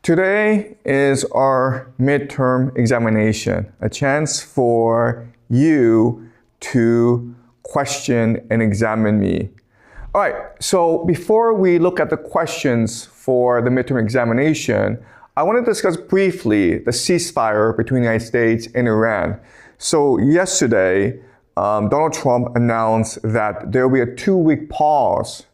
Today is our midterm examination, a chance for you to question and examine me. All right, so before we look at the questions for the midterm examination, I want to discuss briefly the ceasefire between the United States and Iran. So yesterday, Donald Trump announced that there will be a 2-week pause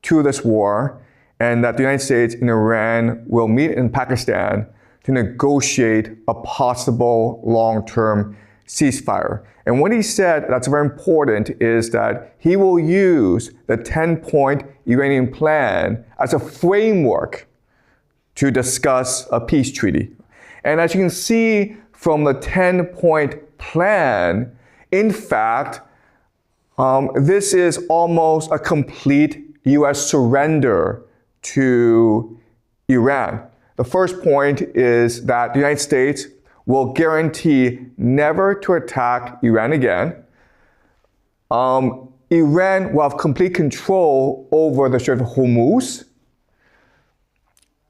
to this war, and that the United States and Iran will meet in Pakistan to negotiate a possible long-term ceasefire. And what he said that's very important is that he will use the 10-point Iranian plan as a framework to discuss a peace treaty. And as you can see from the 10-point plan, in fact, this is almost a complete U.S. surrender to Iran. The first point is that the United States will guarantee never to attack Iran again. Iran will have complete control over the Strait of Hormuz.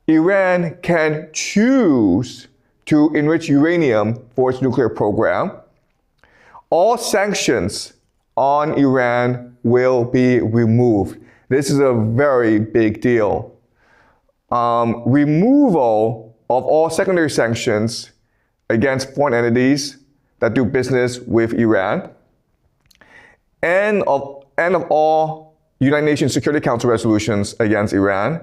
Iran can choose to enrich uranium for its nuclear program. All sanctions on Iran will be removed. This is a very big deal. Removal of all secondary sanctions against foreign entities that do business with Iran, and of all United Nations Security Council resolutions against Iran,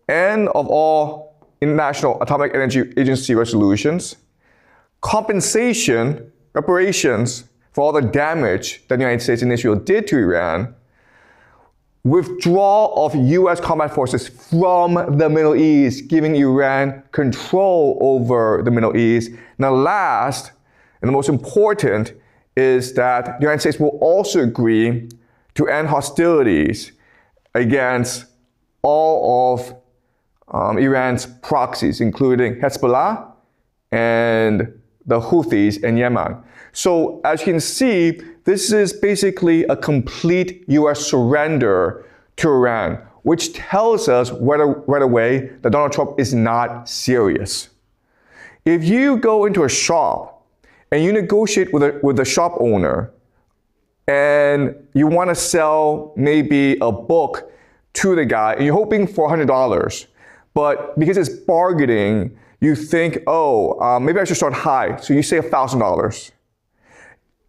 and of all International Atomic Energy Agency resolutions, compensation, reparations for all the damage that the United States and Israel did to Iran, withdrawal of U.S. combat forces from the Middle East, giving Iran control over the Middle East. And the last, and the most important, is that the United States will also agree to end hostilities against all of Iran's proxies, including Hezbollah and the Houthis in Yemen. So as you can see, this is basically a complete U.S. surrender to Iran, which tells us right away that Donald Trump is not serious. If you go into a shop and you negotiate with the shop owner and you want to sell maybe a book to the guy and you're hoping for $100, but because it's bargaining, you think, maybe I should start high, so you say $1,000.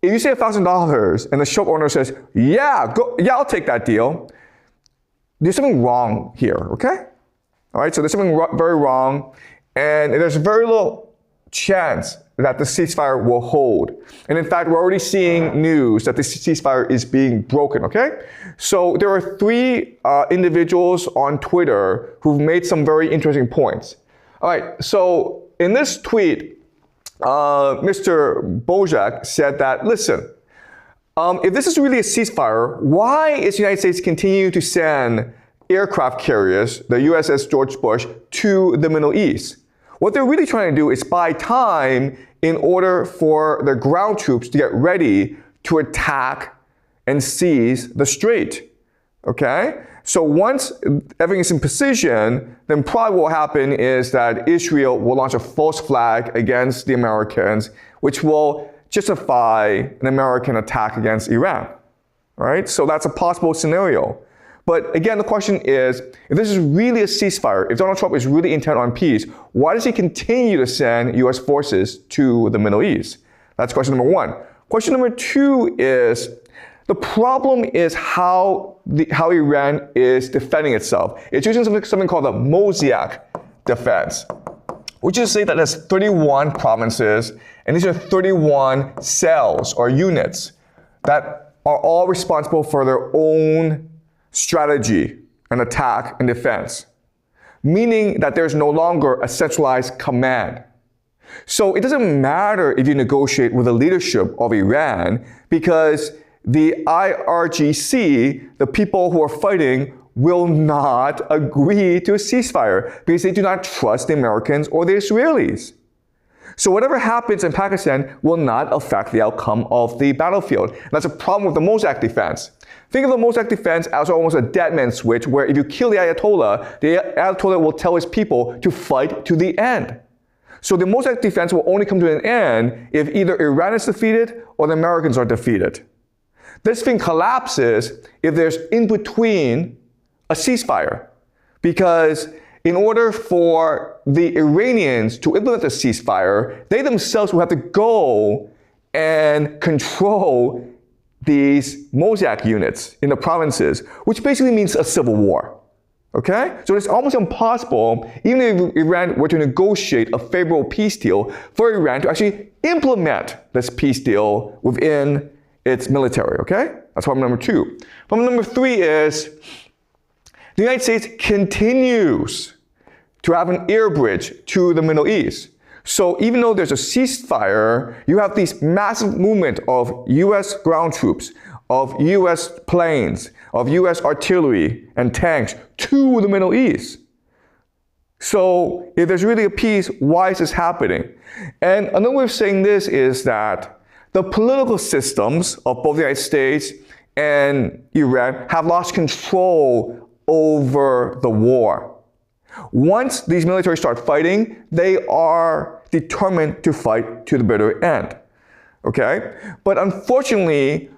If you say $1,000 and the shop owner says, yeah, I'll take that deal, there's something wrong here, okay? All right, so there's something very wrong, and there's very little chance that the ceasefire will hold. And in fact, we're already seeing news that the ceasefire is being broken, okay? So there are 3 individuals on Twitter who've made some very interesting points. All right, so in this tweet, Mr. Bojak said that, listen, if this is really a ceasefire, why is the United States continuing to send aircraft carriers, the USS George Bush, to the Middle East? What they're really trying to do is buy time in order for their ground troops to get ready to attack and seize the strait, okay? So once everything is in position, then probably what will happen is that Israel will launch a false flag against the Americans, which will justify an American attack against Iran, right? So that's a possible scenario. But again, the question is, if this is really a ceasefire, if Donald Trump is really intent on peace, why does he continue to send U.S. forces to the Middle East? That's question number 1. Question number 2 is, the problem is how Iran is defending itself. It's using something called the Mosaic defense, which is to say that there's 31 provinces, and these are 31 cells or units that are all responsible for their own strategy and attack and defense, meaning that there's no longer a centralized command. So it doesn't matter if you negotiate with the leadership of Iran, because the IRGC, the people who are fighting, will not agree to a ceasefire because they do not trust the Americans or the Israelis. So whatever happens in Pakistan will not affect the outcome of the battlefield. And that's a problem with the Mossack defense. Think of the Mossack defense as almost a dead man switch, where if you kill the Ayatollah will tell his people to fight to the end. So the Mossack defense will only come to an end if either Iran is defeated or the Americans are defeated. This thing collapses if there's in between a ceasefire. Because in order for the Iranians to implement the ceasefire, they themselves will have to go and control these Mossack units in the provinces, which basically means a civil war. Okay? So it's almost impossible, even if Iran were to negotiate a favorable peace deal, for Iran to actually implement this peace deal within its military. Okay? That's problem number 2. Problem number 3 is the United States continues to have an air bridge to the Middle East. So even though there's a ceasefire, you have these massive movement of US ground troops, of US planes, of US artillery and tanks to the Middle East. So if there's really a peace, why is this happening? And another way of saying this is that the political systems of both the United States and Iran have lost control over the war. Once these militaries start fighting, they are determined to fight to the bitter end. Okay? But unfortunately,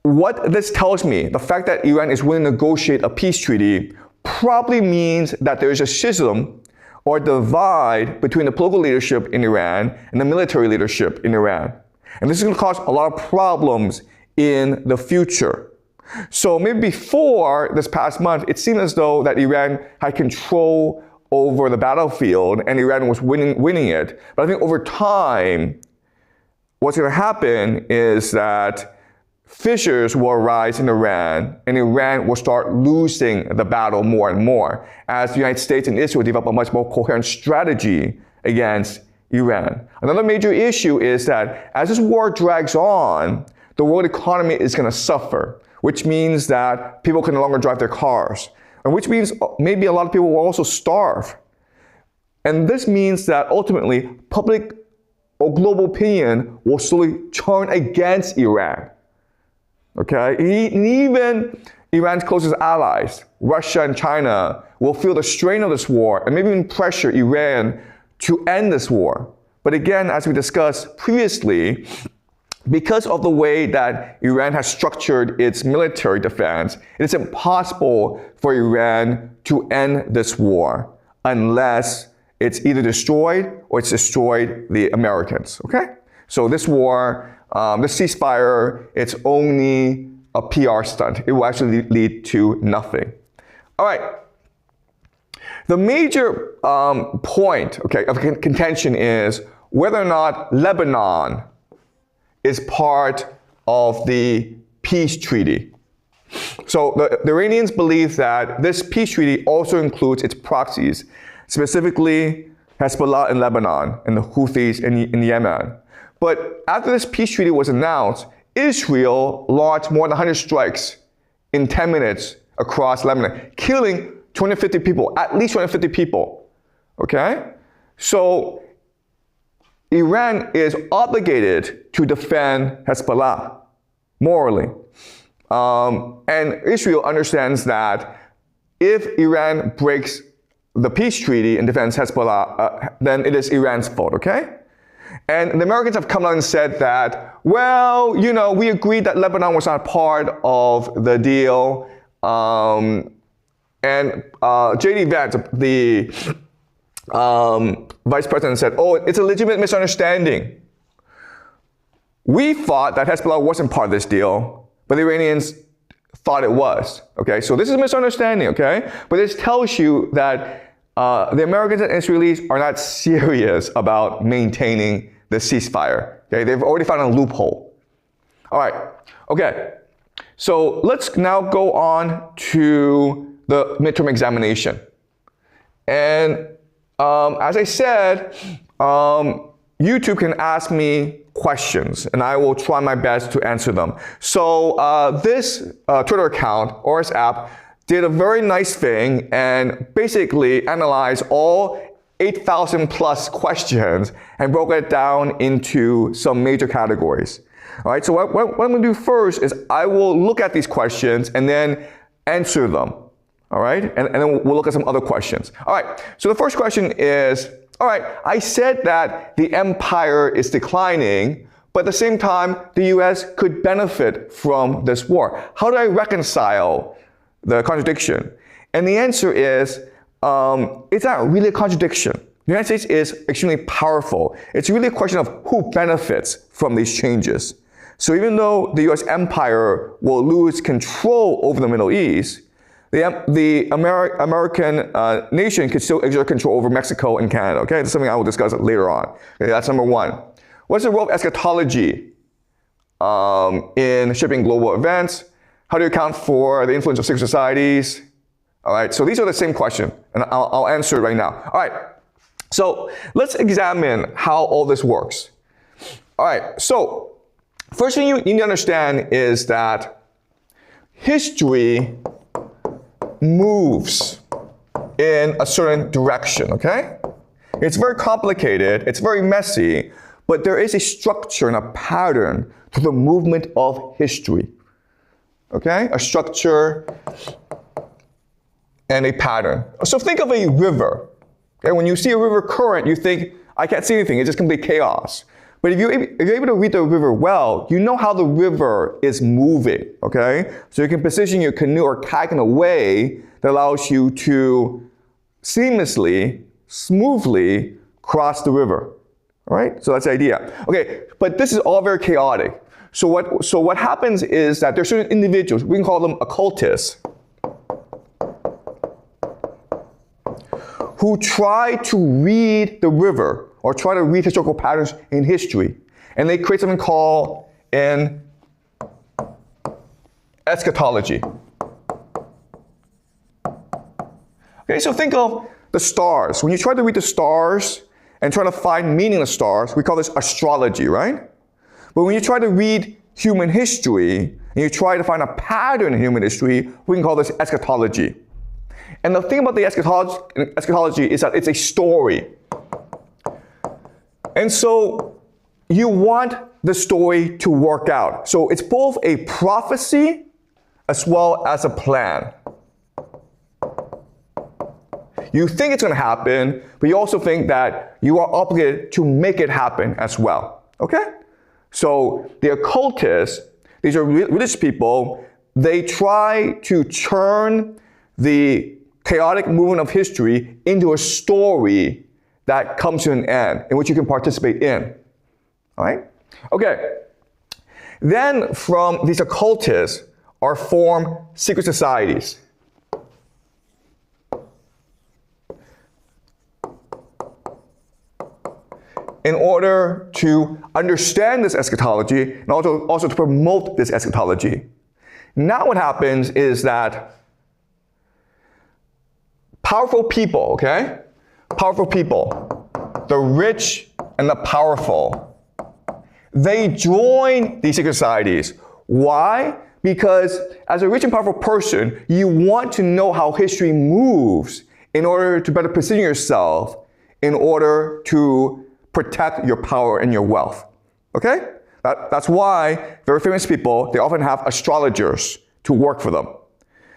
what this tells me, the fact that Iran is willing to negotiate a peace treaty, probably means that there is a schism or divide between the political leadership in Iran and the military leadership in Iran. And this is going to cause a lot of problems in the future. So maybe before this past month, it seemed as though that Iran had control over the battlefield and Iran was winning it. But I think over time, what's going to happen is that fissures will arise in Iran, and Iran will start losing the battle more and more as the United States and Israel develop a much more coherent strategy against Iran. Another major issue is that as this war drags on, the world economy is going to suffer, which means that people can no longer drive their cars, and which means maybe a lot of people will also starve. And this means that ultimately public or global opinion will slowly turn against Iran. Okay? And even Iran's closest allies, Russia and China, will feel the strain of this war and maybe even pressure Iran to end this war. But again, as we discussed previously, because of the way that Iran has structured its military defense, it is impossible for Iran to end this war unless it's either destroyed or it's destroyed the Americans, okay? So this war, this ceasefire, it's only a PR stunt. It will actually lead to nothing. All right. The major point, okay, of contention is whether or not Lebanon is part of the peace treaty. So the Iranians believe that this peace treaty also includes its proxies, specifically Hezbollah in Lebanon and the Houthis in Yemen. But after this peace treaty was announced, Israel launched more than 100 strikes in 10 minutes across Lebanon, killing 250 people, at least 250 people. Okay? So Iran is obligated to defend Hezbollah morally. And Israel understands that if Iran breaks the peace treaty and defends Hezbollah, then it is Iran's fault, okay? And the Americans have come out and said that, well, you know, we agreed that Lebanon was not part of the deal. And J.D. Vance, the vice president, said, oh, it's a legitimate misunderstanding. We thought that Hezbollah wasn't part of this deal, but the Iranians thought it was. Okay, so this is a misunderstanding, okay? But this tells you that the Americans and Israelis are not serious about maintaining the ceasefire. Okay, they've already found a loophole. All right, okay. So let's now go on to the midterm examination. And as I said, YouTube can ask me questions, and I will try my best to answer them. So this Twitter account, ORS app, did a very nice thing and basically analyzed all 8,000 plus questions and broke it down into some major categories. All right, so what I'm going to do first is I will look at these questions and then answer them. All right, and then we'll look at some other questions. All right, so the first question is, all right, I said that the empire is declining, but at the same time, the US could benefit from this war. How do I reconcile the contradiction? And the answer is, it's not really a contradiction. The United States is extremely powerful. It's really a question of who benefits from these changes. So even though the US empire will lose control over the Middle East, the American nation can still exert control over Mexico and Canada. Okay, that's something I will discuss later on. Okay, that's number one. What's the role of eschatology in shaping global events? How do you account for the influence of secret societies? All right, so these are the same question, and I'll answer it right now. All right, so let's examine how all this works. All right, so first thing you need to understand is that history moves in a certain direction, okay? It's very complicated, it's very messy, but there is a structure and a pattern to the movement of history, okay? A structure and a pattern. So think of a river, okay? When you see a river current, you think, I can't see anything, it's just complete chaos. But if you're able to read the river well, you know how the river is moving, okay? So you can position your canoe or kayak in a way that allows you to seamlessly, smoothly cross the river, all right? So that's the idea. Okay, but this is all very chaotic. So what happens is that there's certain individuals, we can call them occultists, who try to read the river or try to read historical patterns in history. And they create something called an eschatology. Okay, so think of the stars. When you try to read the stars and try to find meaning in the stars, we call this astrology, right? But when you try to read human history and you try to find a pattern in human history, we can call this eschatology. And the thing about the eschatology is that it's a story. And so you want the story to work out. So it's both a prophecy as well as a plan. You think it's going to happen, but you also think that you are obligated to make it happen as well. Okay? So the occultists, these are religious people, they try to turn the chaotic movement of history into a story that comes to an end, in which you can participate in. All right? Okay. Then from these occultists are formed secret societies. In order to understand this eschatology and also to promote this eschatology. Now what happens is that powerful people, okay? Powerful people, the rich and the powerful, they join these secret societies. Why? Because as a rich and powerful person, you want to know how history moves in order to better position yourself in order to protect your power and your wealth. Okay? That's why very famous people, they often have astrologers to work for them.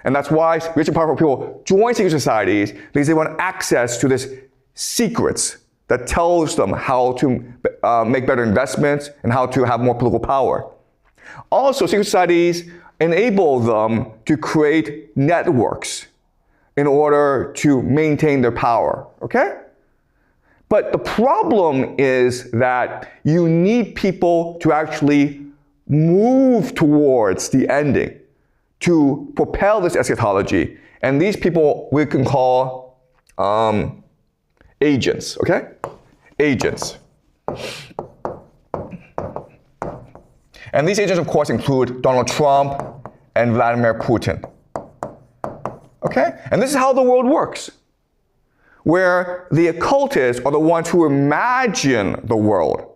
And that's why rich and powerful people join secret societies, because they want access to this secrets that tells them how to make better investments and how to have more political power. Also, secret societies enable them to create networks in order to maintain their power, okay? But the problem is that you need people to actually move towards the ending to propel this eschatology. And these people we can call agents, okay? Agents. And these agents, of course, include Donald Trump and Vladimir Putin. Okay? And this is how the world works, where the occultists are the ones who imagine the world,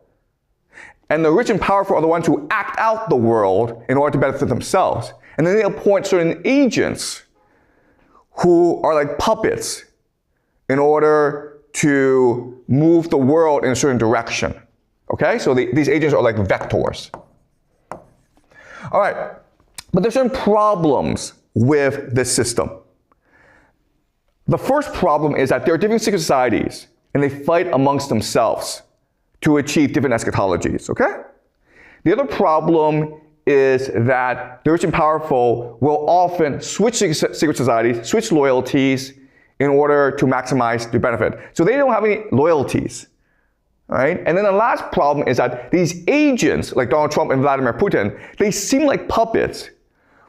and the rich and powerful are the ones who act out the world in order to benefit themselves. And then they appoint certain agents who are like puppets in order to move the world in a certain direction. Okay, so these agents are like vectors. All right, but there's certain problems with this system. The first problem is that there are different secret societies, and they fight amongst themselves to achieve different eschatologies, okay? The other problem is that the rich and powerful will often switch secret societies, switch loyalties in order to maximize their benefit. So they don't have any loyalties, right? And then the last problem is that these agents, like Donald Trump and Vladimir Putin, they seem like puppets,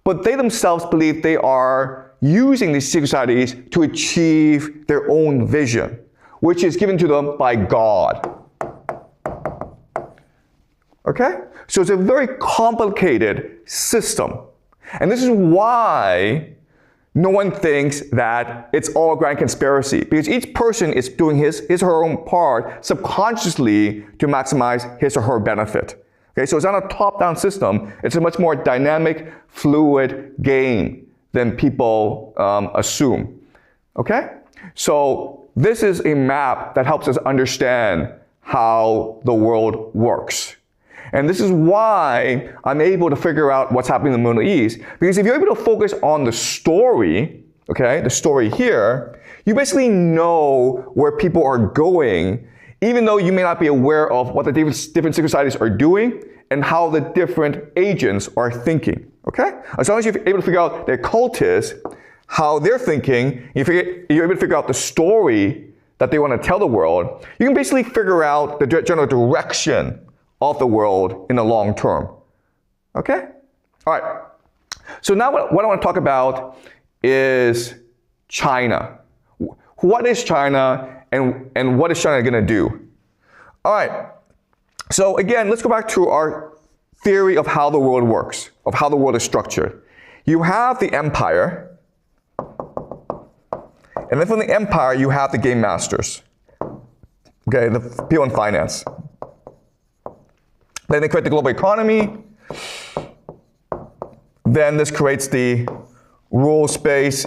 but they themselves believe they are using these secret societies to achieve their own vision, which is given to them by God. Okay? So it's a very complicated system. And this is why no one thinks that it's all a grand conspiracy, because each person is doing his or her own part subconsciously to maximize his or her benefit. Okay, so it's not a top-down system. It's a much more dynamic, fluid game than people assume. Okay? So this is a map that helps us understand how the world works. And this is why I'm able to figure out what's happening in the Middle East. Because if you're able to focus on the story, okay, the story here, you basically know where people are going, even though you may not be aware of what the different secret societies are doing and how the different agents are thinking, okay? As long as you're able to figure out the occultists, how they're thinking, you're able to figure out the story that they want to tell the world, you can basically figure out the general direction of the world in the long term. Okay? All right. So now what I want to talk about is China. What is China and what is China going to do? All right. So again, let's go back to our theory of how the world works, of how the world is structured. You have the empire, and then from the empire, you have the game masters. Okay, the people in finance. Then they create the global economy. Then this creates the rule space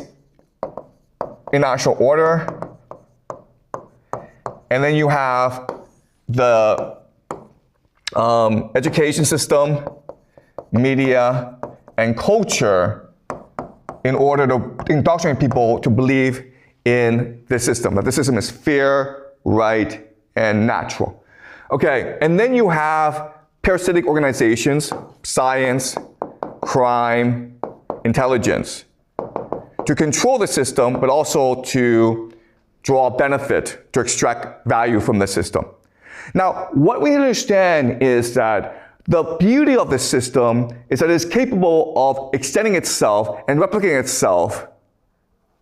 international order. And then you have the education system, media, and culture in order to indoctrinate people to believe in this system, that the system is fair, right, and natural. Okay, and then you have parasitic organizations, science, crime, intelligence, to control the system, but also to draw benefit, to extract value from the system. Now, what we need to understand is that the beauty of the system is that it is capable of extending itself and replicating itself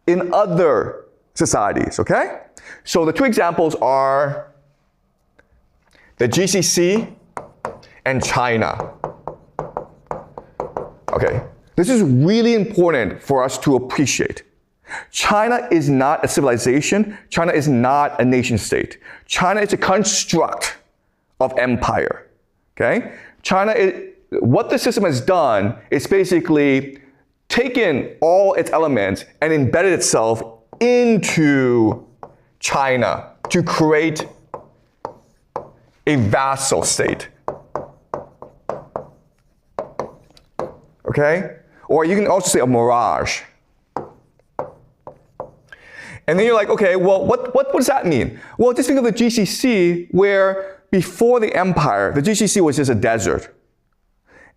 in other societies, okay? So the two examples are the GCC and China. Okay, this is really important for us to appreciate. China is not a civilization. China is not a nation state. China is a construct of empire, okay? What the system has done is basically taken all its elements and embedded itself into China to create a vassal state. Okay? Or you can also say a mirage. And then you're like, okay, well, what does that mean? Well, just think of the GCC, where before the empire, the GCC was just a desert.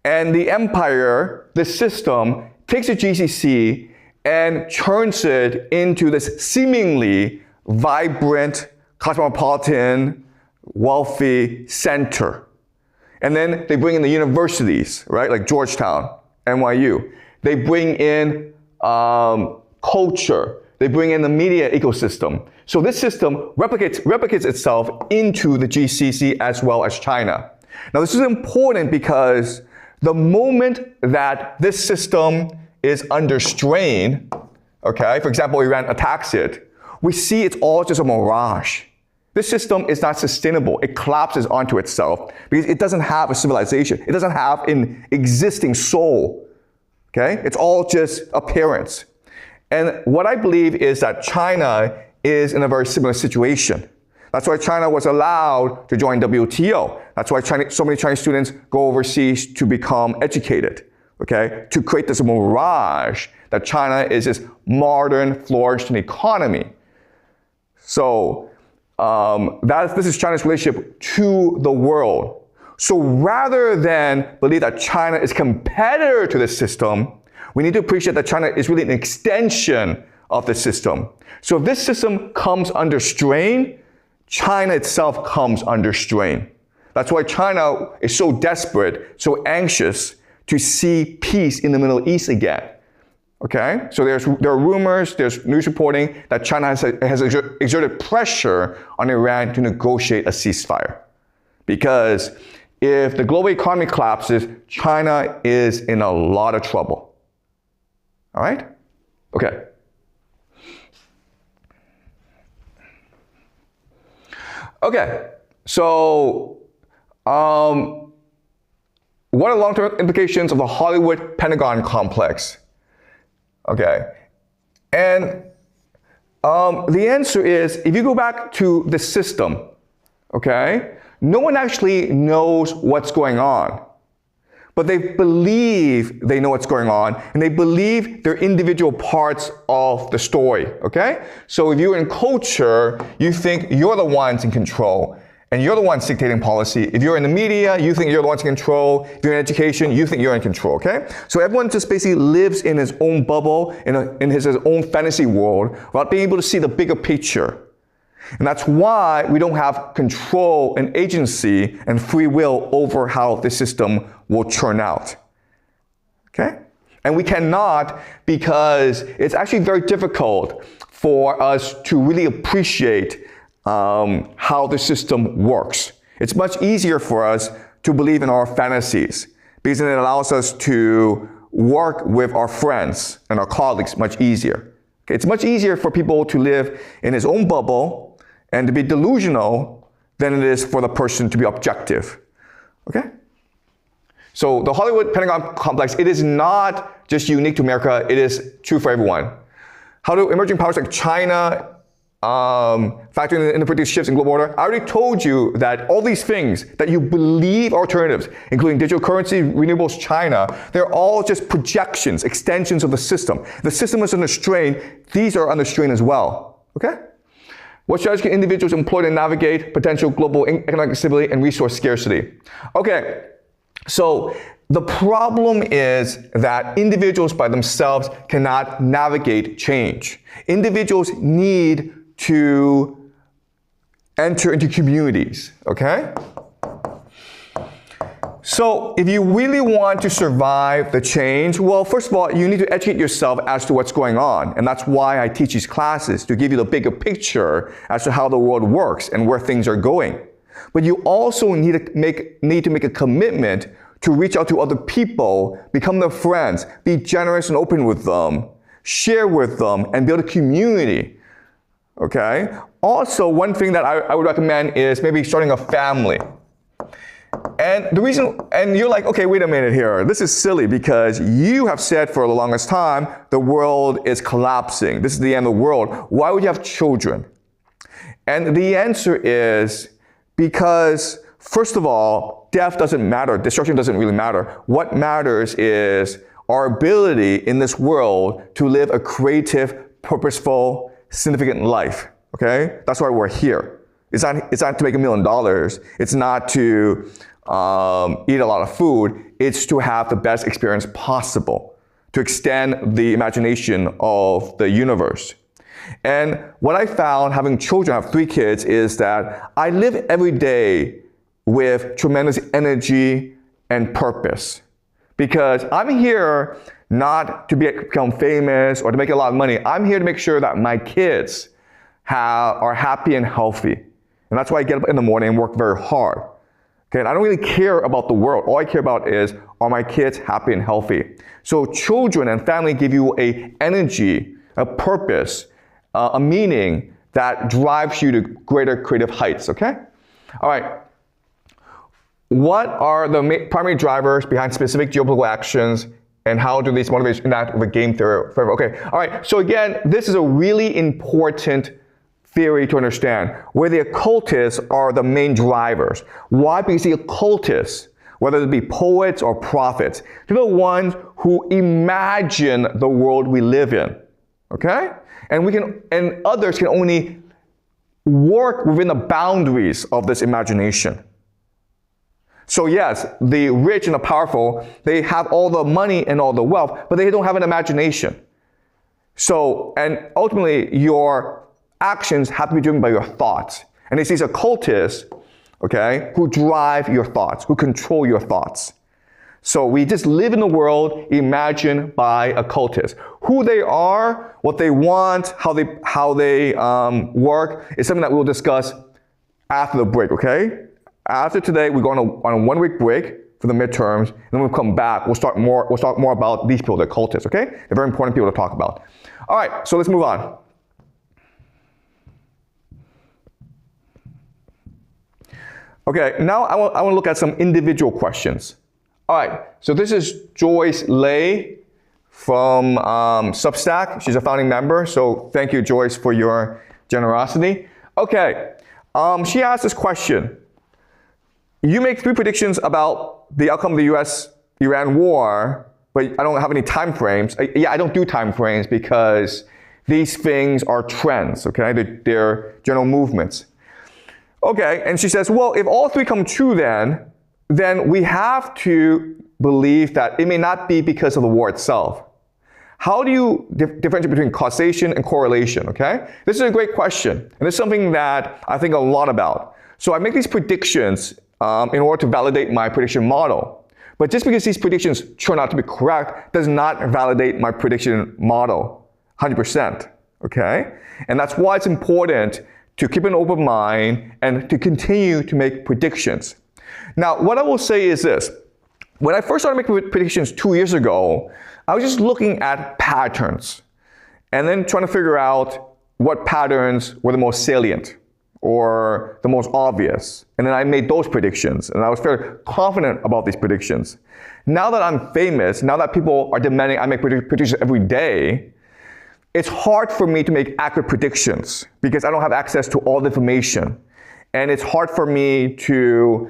And the empire, the system, takes the GCC and turns it into this seemingly vibrant, cosmopolitan, wealthy center. And then they bring in the universities, right, like Georgetown, NYU. They bring in culture. They bring in the media ecosystem. So this system replicates itself into the GCC as well as China. Now this is important because the moment that this system is under strain, okay, for example, Iran attacks it, we see it's all just a mirage. This system is not sustainable. It collapses onto itself because it doesn't have a civilization. It doesn't have an existing soul, okay? It's all just appearance. And what I believe is that China is in a very similar situation. That's why China was allowed to join WTO. That's why so many Chinese students go overseas to become educated, okay? To create this mirage that China is this modern, flourishing economy. So this is China's relationship to the world. So rather than believe that China is a competitor to the system, we need to appreciate that China is really an extension of the system. So if this system comes under strain, China itself comes under strain. That's why China is so desperate, so anxious to see peace in the Middle East again. Okay? So there are rumors, there's news reporting that China has exerted pressure on Iran to negotiate a ceasefire. Because if the global economy collapses, China is in a lot of trouble. All right? Okay. Okay, so what are long-term implications of the Hollywood-Pentagon complex? Okay, and the answer is, if you go back to the system, okay, no one actually knows what's going on. But they believe they know what's going on, and they believe they're individual parts of the story, okay? So if you're in culture, you think you're the ones in control, and you're the ones dictating policy. If you're in the media, you think you're the ones in control. If you're in education, you think you're in control, okay? So everyone just basically lives in his own bubble, in his own fantasy world, without being able to see the bigger picture. And that's why we don't have control and agency and free will over how the system will turn out. Okay? And we cannot, because it's actually very difficult for us to really appreciate how the system works. It's much easier for us to believe in our fantasies, because it allows us to work with our friends and our colleagues much easier. Okay? It's much easier for people to live in his own bubble and to be delusional than it is for the person to be objective. Okay? So the Hollywood-Pentagon complex, it is not just unique to America, it is true for everyone. How do emerging powers like China factor in the predicted shifts in global order? I already told you that all these things that you believe are alternatives, including digital currency, renewables, China, they're all just projections, extensions of the system. The system is under strain, these are under strain as well. Okay? What strategies can individuals employ to navigate potential global economic instability and resource scarcity? Okay, so the problem is that individuals by themselves cannot navigate change. Individuals need to enter into communities, okay? So if you really want to survive the change, well, first of all, you need to educate yourself as to what's going on. And that's why I teach these classes, to give you the bigger picture as to how the world works and where things are going. But you also need to make a commitment to reach out to other people, become their friends, be generous and open with them, share with them, and build a community. Okay? Also, one thing that I would recommend is maybe starting a family. And the reason, and you're like, okay, wait a minute here. This is silly because you have said for the longest time, the world is collapsing. This is the end of the world. Why would you have children? And the answer is because, first of all, death doesn't matter. Destruction doesn't really matter. What matters is our ability in this world to live a creative, purposeful, significant life. Okay? That's why we're here. It's not to make $1 million. It's not to eat a lot of food. It's to have the best experience possible, to extend the imagination of the universe. And what I found having children, I have 3 kids, is that I live every day with tremendous energy and purpose. Because I'm here not to become famous or to make a lot of money. I'm here to make sure that my kids are happy and healthy. And that's why I get up in the morning and work very hard. Okay, and I don't really care about the world. All I care about is, are my kids happy and healthy? So children and family give you an energy, a purpose, a meaning that drives you to greater creative heights, okay? All right. What are the primary drivers behind specific geopolitical actions, and how do these motivations interact with game theory? Okay, all right. So again, this is a really important theory to understand, where the occultists are the main drivers. Why? Because the occultists, whether it be poets or prophets, they're the ones who imagine the world we live in. Okay? And others can only work within the boundaries of this imagination. So yes, the rich and the powerful, they have all the money and all the wealth, but they don't have an imagination. So, and ultimately, your actions have to be driven by your thoughts. And it's these occultists, okay, who drive your thoughts, who control your thoughts. So we just live in a world imagined by occultists. Who they are, what they want, how they work is something that we'll discuss after the break, okay? After today, we're going on a 1-week break for the midterms, and then we'll come back. We'll talk more about these people, the occultists, okay? They're very important people to talk about. All right, so let's move on. Okay, now I want to look at some individual questions. All right, so this is Joyce Lay from Substack. She's a founding member, so thank you, Joyce, for your generosity. Okay, she asked this question. You make 3 predictions about the outcome of the US-Iran war, but I don't have any time frames. I don't do time frames because these things are trends, okay? They're general movements. Okay, and she says, well, if all 3 come true then we have to believe that it may not be because of the war itself. How do you differentiate between causation and correlation, okay? This is a great question, and it's something that I think a lot about. So I make these predictions in order to validate my prediction model. But just because these predictions turn out to be correct does not validate my prediction model 100%, okay? And that's why it's important to keep an open mind and to continue to make predictions. Now, what I will say is this. When I first started making predictions 2 years ago, I was just looking at patterns and then trying to figure out what patterns were the most salient or the most obvious. And then I made those predictions, and I was very confident about these predictions. Now that I'm famous, now that people are demanding I make predictions every day, it's hard for me to make accurate predictions because I don't have access to all the information. And it's hard for me to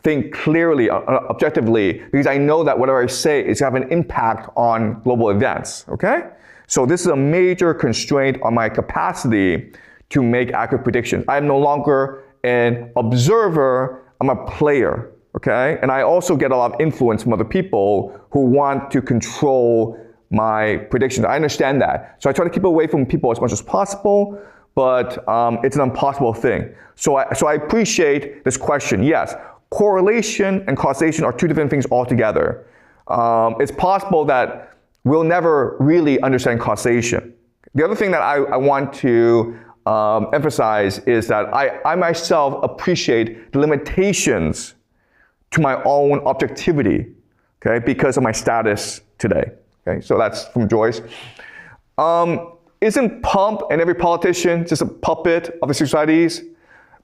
think clearly, objectively, because I know that whatever I say is going to have an impact on global events, okay? So this is a major constraint on my capacity to make accurate predictions. I am no longer an observer, I'm a player, okay? And I also get a lot of influence from other people who want to control my predictions. I understand that. So I try to keep away from people as much as possible, but it's an impossible thing. So I appreciate this question. Yes, correlation and causation are 2 different things altogether. It's possible that we'll never really understand causation. The other thing that I want to emphasize is that I myself appreciate the limitations to my own objectivity, okay, because of my status today. Okay, so that's from Joyce. Isn't Pump and every politician just a puppet of the societies?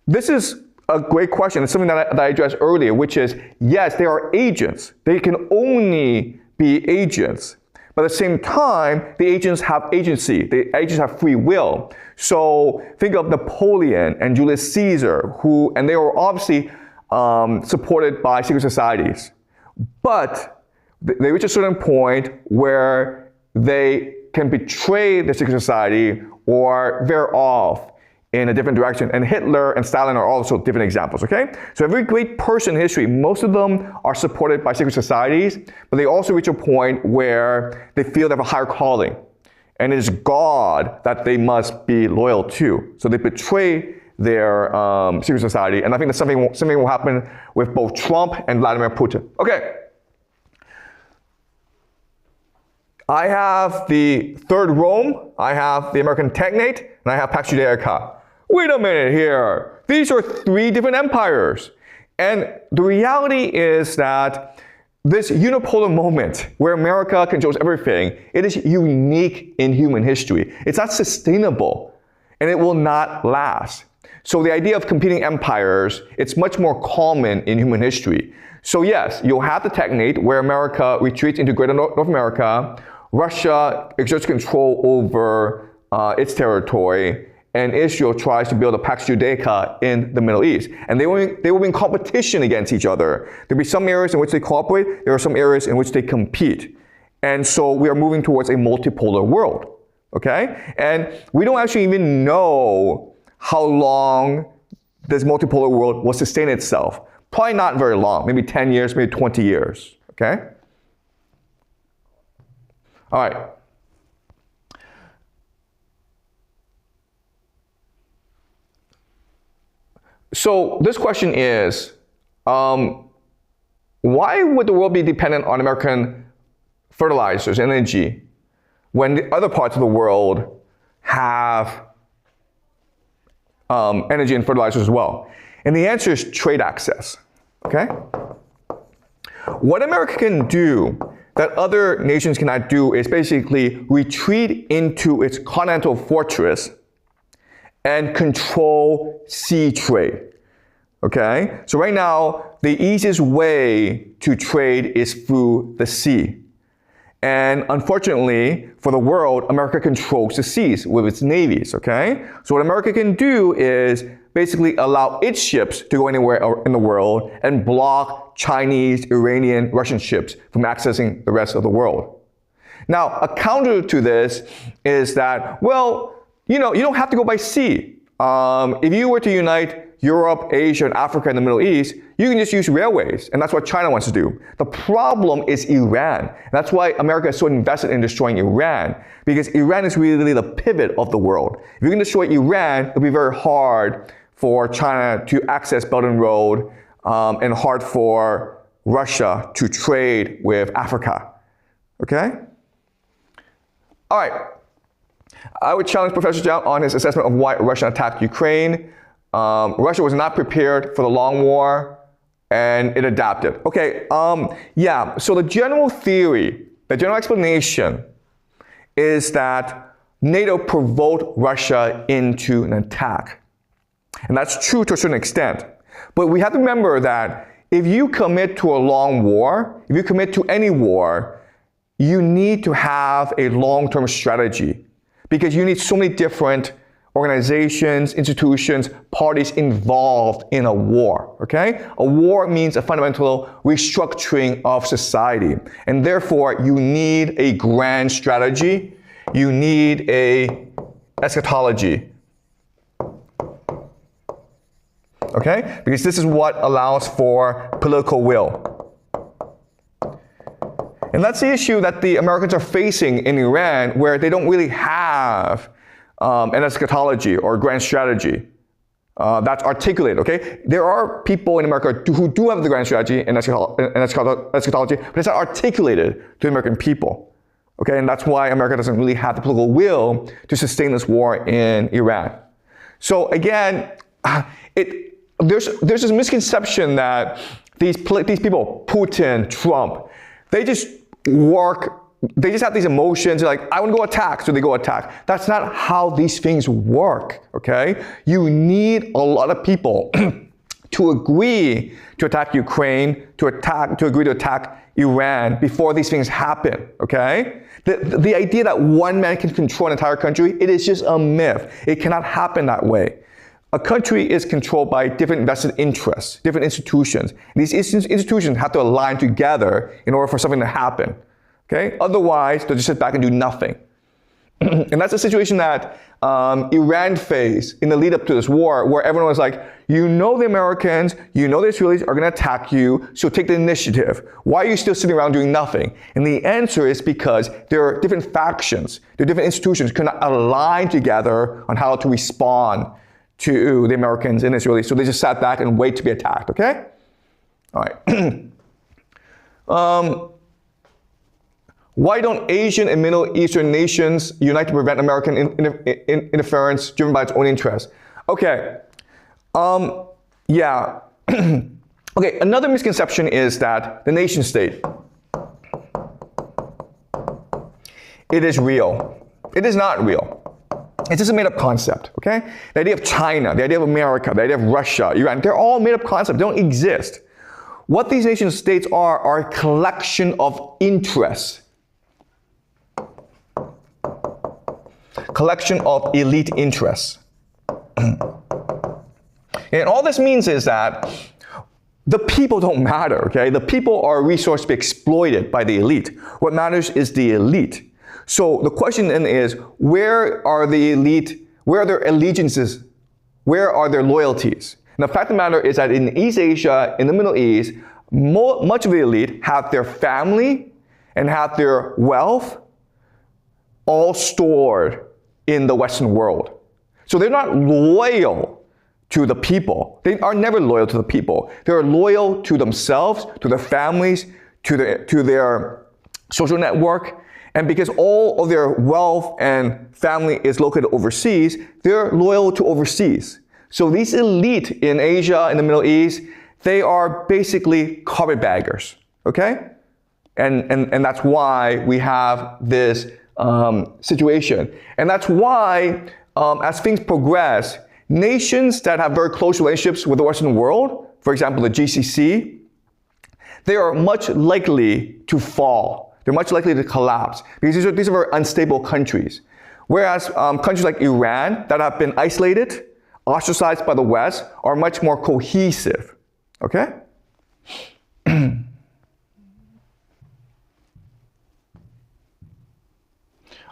This is a great question. It's something that I addressed earlier, which is, yes, they are agents. They can only be agents. But at the same time, the agents have agency. The agents have free will. So think of Napoleon and Julius Caesar, and they were obviously supported by secret societies. But they reach a certain point where they can betray the secret society or veer off in a different direction. And Hitler and Stalin are also different examples, okay? So every great person in history, most of them are supported by secret societies, but they also reach a point where they feel they have a higher calling. And it is God that they must be loyal to. So they betray their secret society. And I think that something will happen with both Trump and Vladimir Putin. Okay. I have the Third Rome, I have the American Technate, and I have Pax Judaica. Wait a minute here. These are 3 different empires. And the reality is that this unipolar moment where America controls everything, it is unique in human history. It's not sustainable, and it will not last. So the idea of competing empires, it's much more common in human history. So yes, you'll have the Technate where America retreats into greater North America, Russia exerts control over its territory, and Israel tries to build a Pax Judaica in the Middle East. And they will be in competition against each other. There'll be some areas in which they cooperate, there are some areas in which they compete. And so we are moving towards a multipolar world, okay? And we don't actually even know how long this multipolar world will sustain itself. Probably not very long, maybe 10 years, maybe 20 years, okay? All right. So this question is, why would the world be dependent on American fertilizers, energy, when the other parts of the world have energy and fertilizers as well? And the answer is trade access, okay? What America can do that other nations cannot do is basically retreat into its continental fortress and control sea trade, okay? So right now, the easiest way to trade is through the sea. And unfortunately, for the world, America controls the seas with its navies, okay? So what America can do is basically allow its ships to go anywhere in the world and block Chinese, Iranian, Russian ships from accessing the rest of the world. Now, a counter to this is that, well, you don't have to go by sea. If you were to unite Europe, Asia, and Africa and the Middle East, you can just use railways, and that's what China wants to do. The problem is Iran. And that's why America is so invested in destroying Iran, because Iran is really the pivot of the world. If you can destroy Iran, it'll be very hard for China to access Belt and Road, and hard for Russia to trade with Africa, okay? All right. I would challenge Professor Jiang on his assessment of why Russia attacked Ukraine. Russia was not prepared for the long war, and it adapted. Okay, yeah, so the general theory, the general explanation is that NATO provoked Russia into an attack. And that's true to a certain extent. But we have to remember that if you commit to a long war, if you commit to any war, you need to have a long-term strategy, because you need so many different organizations, institutions, parties involved in a war, okay? A war means a fundamental restructuring of society, and therefore you need a grand strategy, you need a eschatology, okay? Because this is what allows for political will. And that's the issue that the Americans are facing in Iran, where they don't really have an eschatology or grand strategy that's articulated, okay? There are people in America who do have the grand strategy and eschatology, but it's not articulated to the American people, okay? And that's why America doesn't really have the political will to sustain this war in Iran. So again, there's this misconception that these people, Putin, Trump, they just have these emotions, like, I want to go attack, so they go attack. That's not how these things work, okay? You need a lot of people to agree to attack Ukraine, to agree to attack Iran before these things happen, okay? The idea that one man can control an entire country, it is just a myth. It cannot happen that way. A country is controlled by different vested interests, different institutions. These institutions have to align together in order for something to happen, okay? Otherwise, they'll just sit back and do nothing. And that's the situation that Iran faced in the lead up to this war, where everyone was like, the Americans, the Israelis are gonna attack you, so take the initiative. Why are you still sitting around doing nothing? And the answer is because there are different factions, there are different institutions cannot align together on how to respond to the Americans and Israelis, so they just sat back and wait to be attacked, okay? All right. Why don't Asian and Middle Eastern nations unite to prevent American interference driven by its own interests? Okay, yeah. Okay, another misconception is that the nation state, it is real. It is not real. It's just a made-up concept, okay? The idea of China, the idea of America, the idea of Russia, Iran, they're all made-up concepts. They don't exist. What these nation states are a collection of interests. Collection of elite interests, And all this means is that the people don't matter, okay? The people are a resource to be exploited by the elite. What matters is the elite. So the question then is, where are the elite, where are their allegiances? Where are their loyalties? And the fact of the matter is that in East Asia, in the Middle East, much of the elite have their family and have their wealth all stored in the Western world. So they're not loyal to the people. They are never loyal to the people. They're loyal to themselves, to their families, to their social network. And because all of their wealth and family is located overseas, they're loyal to overseas. So these elite in Asia, in the Middle East, they are basically carpetbaggers, okay? And that's why we have this situation. And that's why, as things progress, nations that have very close relationships with the Western world, for example, the GCC, they are much likely to fall. They're much likely to collapse because these are very unstable countries. Whereas countries like Iran that have been isolated, ostracized by the West, are much more cohesive. Okay?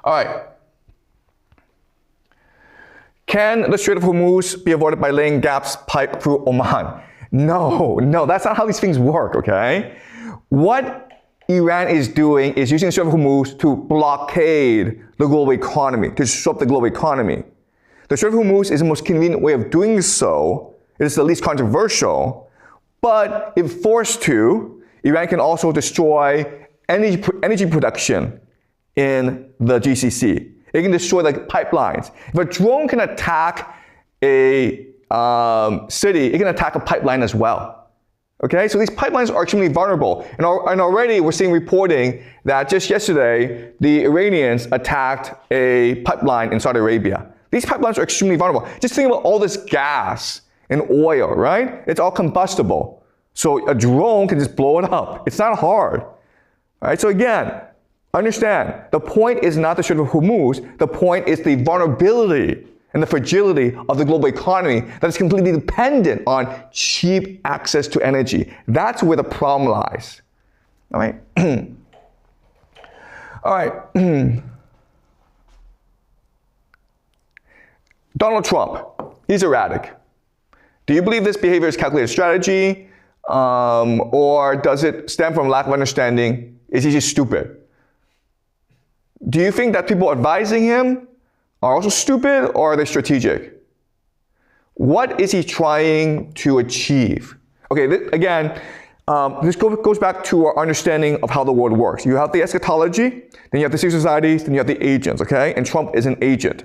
All right. Can the Strait of Hormuz be avoided by laying gaps pipe through Oman? No, that's not how these things work, okay? What Iran is doing is using the Strait of Hormuz to blockade the global economy, to disrupt the global economy. The Strait of Hormuz is the most convenient way of doing so. It is the least controversial, but if forced to, Iran can also destroy energy production in the GCC. It can destroy like pipelines. If a drone can attack a city, it can attack a pipeline as well. Okay, so these pipelines are extremely vulnerable. And already we're seeing reporting that just yesterday, the Iranians attacked a pipeline in Saudi Arabia. These pipelines are extremely vulnerable. Just think about all this gas and oil, right? It's all combustible. So a drone can just blow it up. It's not hard. All right, so again, understand, the point is not the Strait of Hormuz, the point is the vulnerability and the fragility of the global economy that is completely dependent on cheap access to energy. That's where the problem lies. All right? All right. Donald Trump, he's erratic. Do you believe this behavior is calculated strategy, or does it stem from lack of understanding? Is he just stupid? Do you think that people advising him are also stupid, or are they strategic? What is he trying to achieve? Okay, this goes back to our understanding of how the world works. You have the eschatology, then you have the secret societies, then you have the agents, okay? And Trump is an agent.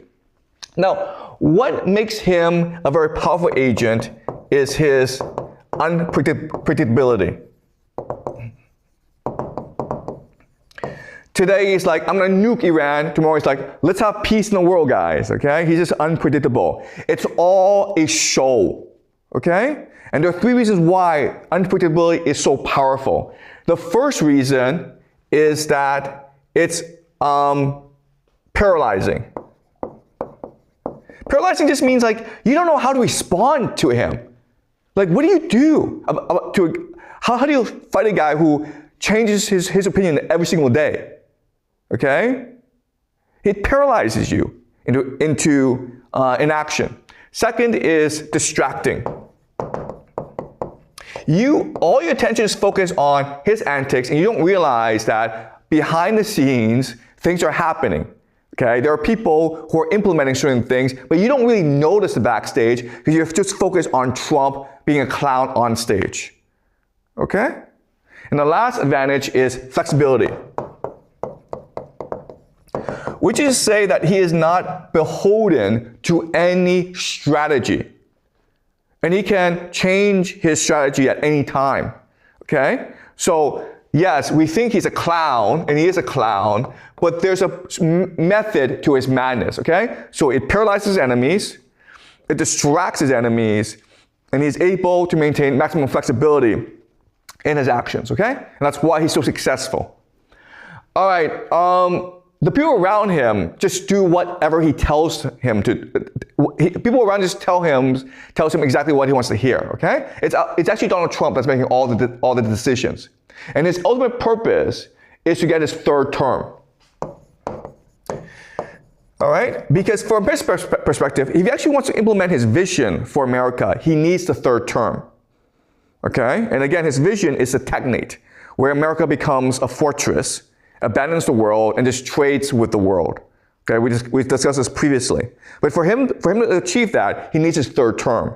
Now, what makes him a very powerful agent is his unpredictability. Today he's like, I'm gonna nuke Iran. Tomorrow he's like, let's have peace in the world, guys, okay? He's just unpredictable. It's all a show, okay? And there are three reasons why unpredictability is so powerful. The first reason is that it's paralyzing. Paralyzing just means like, you don't know how to respond to him. Like, what do you do? How do you fight a guy who changes his opinion every single day? Okay? It paralyzes you into inaction. Second is distracting. All your attention is focused on his antics, and you don't realize that behind the scenes, things are happening. Okay? There are people who are implementing certain things, but you don't really notice the backstage because you're just focused on Trump being a clown on stage. Okay? And the last advantage is flexibility, which is to say that he is not beholden to any strategy. And he can change his strategy at any time. Okay? So, yes, we think he's a clown, and he is a clown, but there's a method to his madness. Okay? So it paralyzes enemies, it distracts his enemies, and he's able to maintain maximum flexibility in his actions, okay? And that's why he's so successful. All right, the people around him just do whatever he tells him to. People around just tells him exactly what he wants to hear. Okay, it's actually Donald Trump that's making all the decisions, and his ultimate purpose is to get his third term. All right, because from his perspective, if he actually wants to implement his vision for America, he needs the third term. Okay, and again, his vision is a technate, where America becomes a fortress, abandons the world, and just trades with the world. Okay, we discussed this previously. But for him to achieve that, he needs his third term.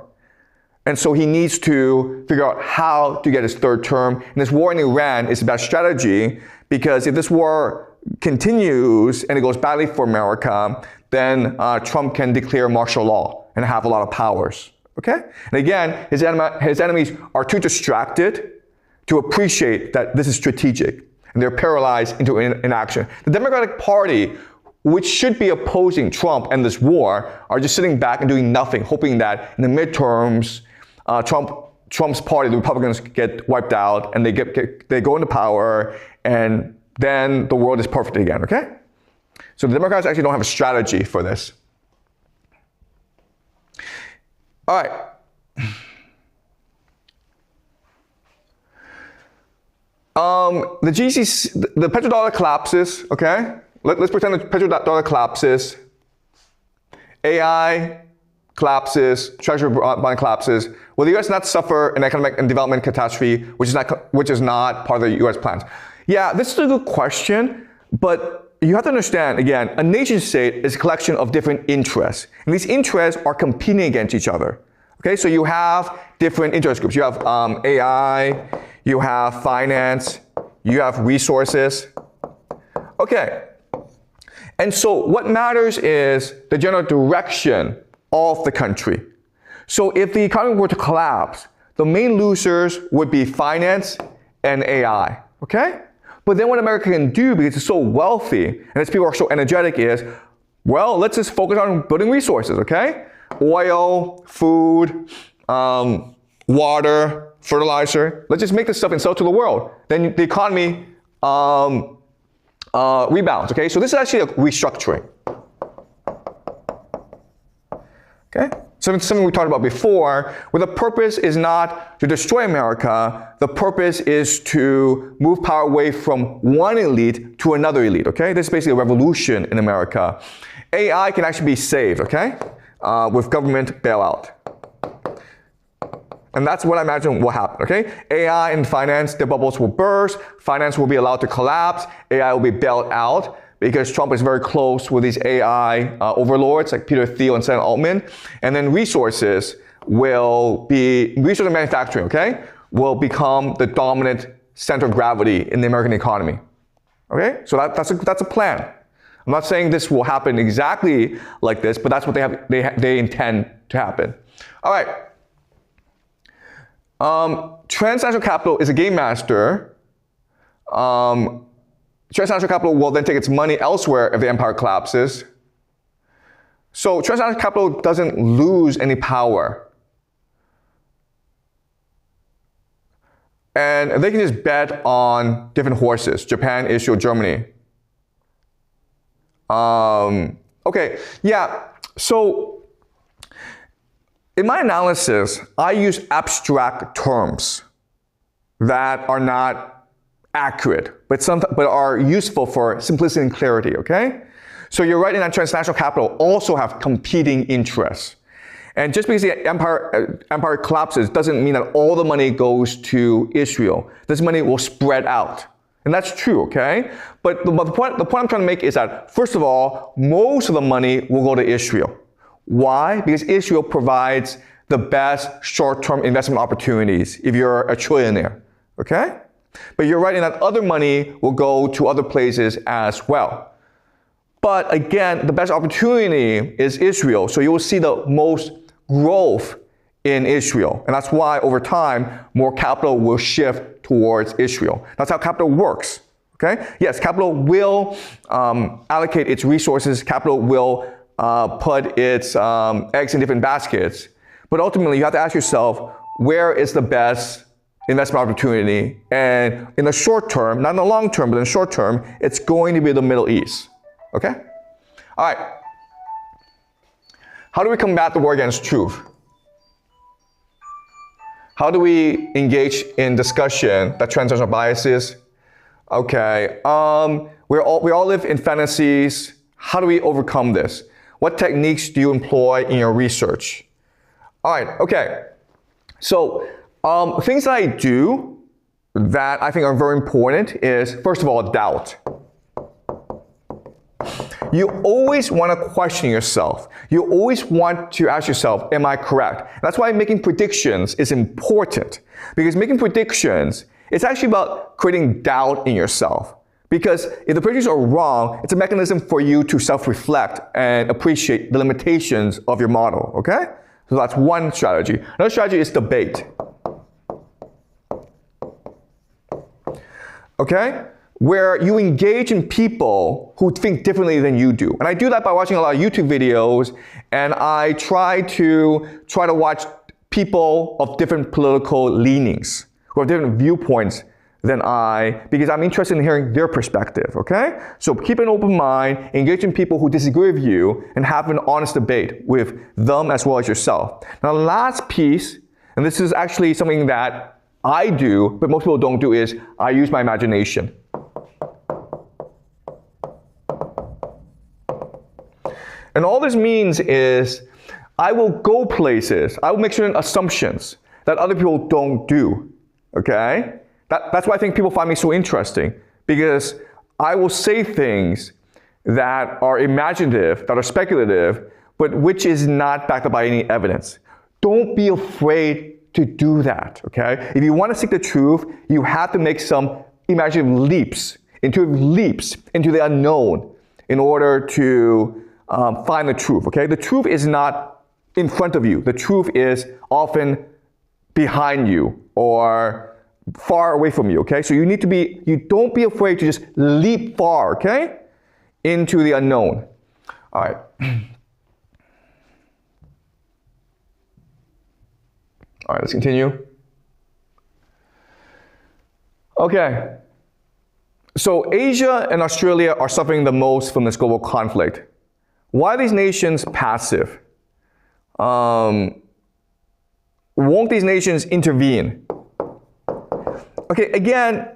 And so he needs to figure out how to get his third term. And this war in Iran is about strategy, because if this war continues and it goes badly for America, then Trump can declare martial law and have a lot of powers. Okay? And again, his enemies are too distracted to appreciate that this is strategic, and they're paralyzed into inaction. The Democratic Party, which should be opposing Trump and this war, are just sitting back and doing nothing, hoping that in the midterms, Trump's party, the Republicans, get wiped out and they go into power, and then the world is perfect again. Okay? So the Democrats actually don't have a strategy for this. All right. The GCC, the petrodollar collapses, okay? Let's pretend the petrodollar collapses. AI collapses, treasury bond collapses. Will the US not suffer an economic and development catastrophe, which is not part of the US plans? Yeah, this is a good question, but you have to understand, again, a nation state is a collection of different interests, and these interests are competing against each other. Okay, so you have different interest groups. You have AI, you have finance, you have resources. Okay, and so what matters is the general direction of the country. So if the economy were to collapse, the main losers would be finance and AI, okay? But then what America can do, because it's so wealthy and its people are so energetic, is, well, let's just focus on building resources, okay? Oil, food, water, fertilizer. Let's just make this stuff and sell it to the world. Then the economy rebounds, okay? So this is actually a restructuring. Okay? So something we talked about before, where the purpose is not to destroy America, the purpose is to move power away from one elite to another elite, okay? This is basically a revolution in America. AI can actually be saved, okay? With government bailout. And that's what I imagine will happen, okay? AI and finance, the bubbles will burst, finance will be allowed to collapse, AI will be bailed out, because Trump is very close with these AI overlords like Peter Thiel and Sam Altman. And then resources and manufacturing, okay, will become the dominant center of gravity in the American economy. Okay, so that's a plan. I'm not saying this will happen exactly like this, but that's what they intend to happen. All right. Transnational capital is a game master. Transnational capital will then take its money elsewhere if the empire collapses. So transnational capital doesn't lose any power. And they can just bet on different horses, Japan, Israel, Germany. Okay, yeah, so in my analysis, I use abstract terms that are not accurate, but are useful for simplicity and clarity, okay? So you're right in that transnational capital also have competing interests. And just because the empire collapses doesn't mean that all the money goes to Israel. This money will spread out. And that's true, okay? But the point I'm trying to make is that, first of all, most of the money will go to Israel. Why? Because Israel provides the best short-term investment opportunities if you're a trillionaire, okay? But you're right in that other money will go to other places as well. But again, the best opportunity is Israel, so you will see the most growth in Israel. And that's why over time, more capital will shift towards Israel. That's how capital works, okay? Yes, capital will allocate its resources, capital will put its eggs in different baskets, but ultimately you have to ask yourself, where is the best investment opportunity? And in the short term, not in the long term, but in the short term, it's going to be the Middle East. okay? All right. How do we combat the war against truth? How do we engage in discussion that transcends our biases? Okay, we all live in fantasies. How do we overcome this? What techniques do you employ in your research? All right, okay. So things that I do that I think are very important is, first of all, doubt. You always want to question yourself. You always want to ask yourself, am I correct? That's why making predictions is important. Because making predictions, it's actually about creating doubt in yourself. Because if the predictions are wrong, it's a mechanism for you to self-reflect and appreciate the limitations of your model, okay? So that's one strategy. Another strategy is debate. Okay? Where you engage in people who think differently than you do. And I do that by watching a lot of YouTube videos, and I try to watch people of different political leanings, who have different viewpoints than I, because I'm interested in hearing their perspective, okay? So keep an open mind, engage in people who disagree with you, and have an honest debate with them as well as yourself. Now the last piece, and this is actually something that I do, but most people don't do, is I use my imagination. And all this means is I will go places, I will make certain assumptions that other people don't do, okay? That's why I think people find me so interesting, because I will say things that are imaginative, that are speculative, but which is not backed up by any evidence. Don't be afraid to do that, okay? If you want to seek the truth, you have to make some imaginative leaps, intuitive leaps into the unknown in order to find the truth, okay? The truth is not in front of you. The truth is often behind you or far away from you, okay? So you don't be afraid to just leap far, okay? Into the unknown. All right. All right, let's continue. Okay. So Asia and Australia are suffering the most from this global conflict. Why are these nations passive? Won't these nations intervene? Okay, again,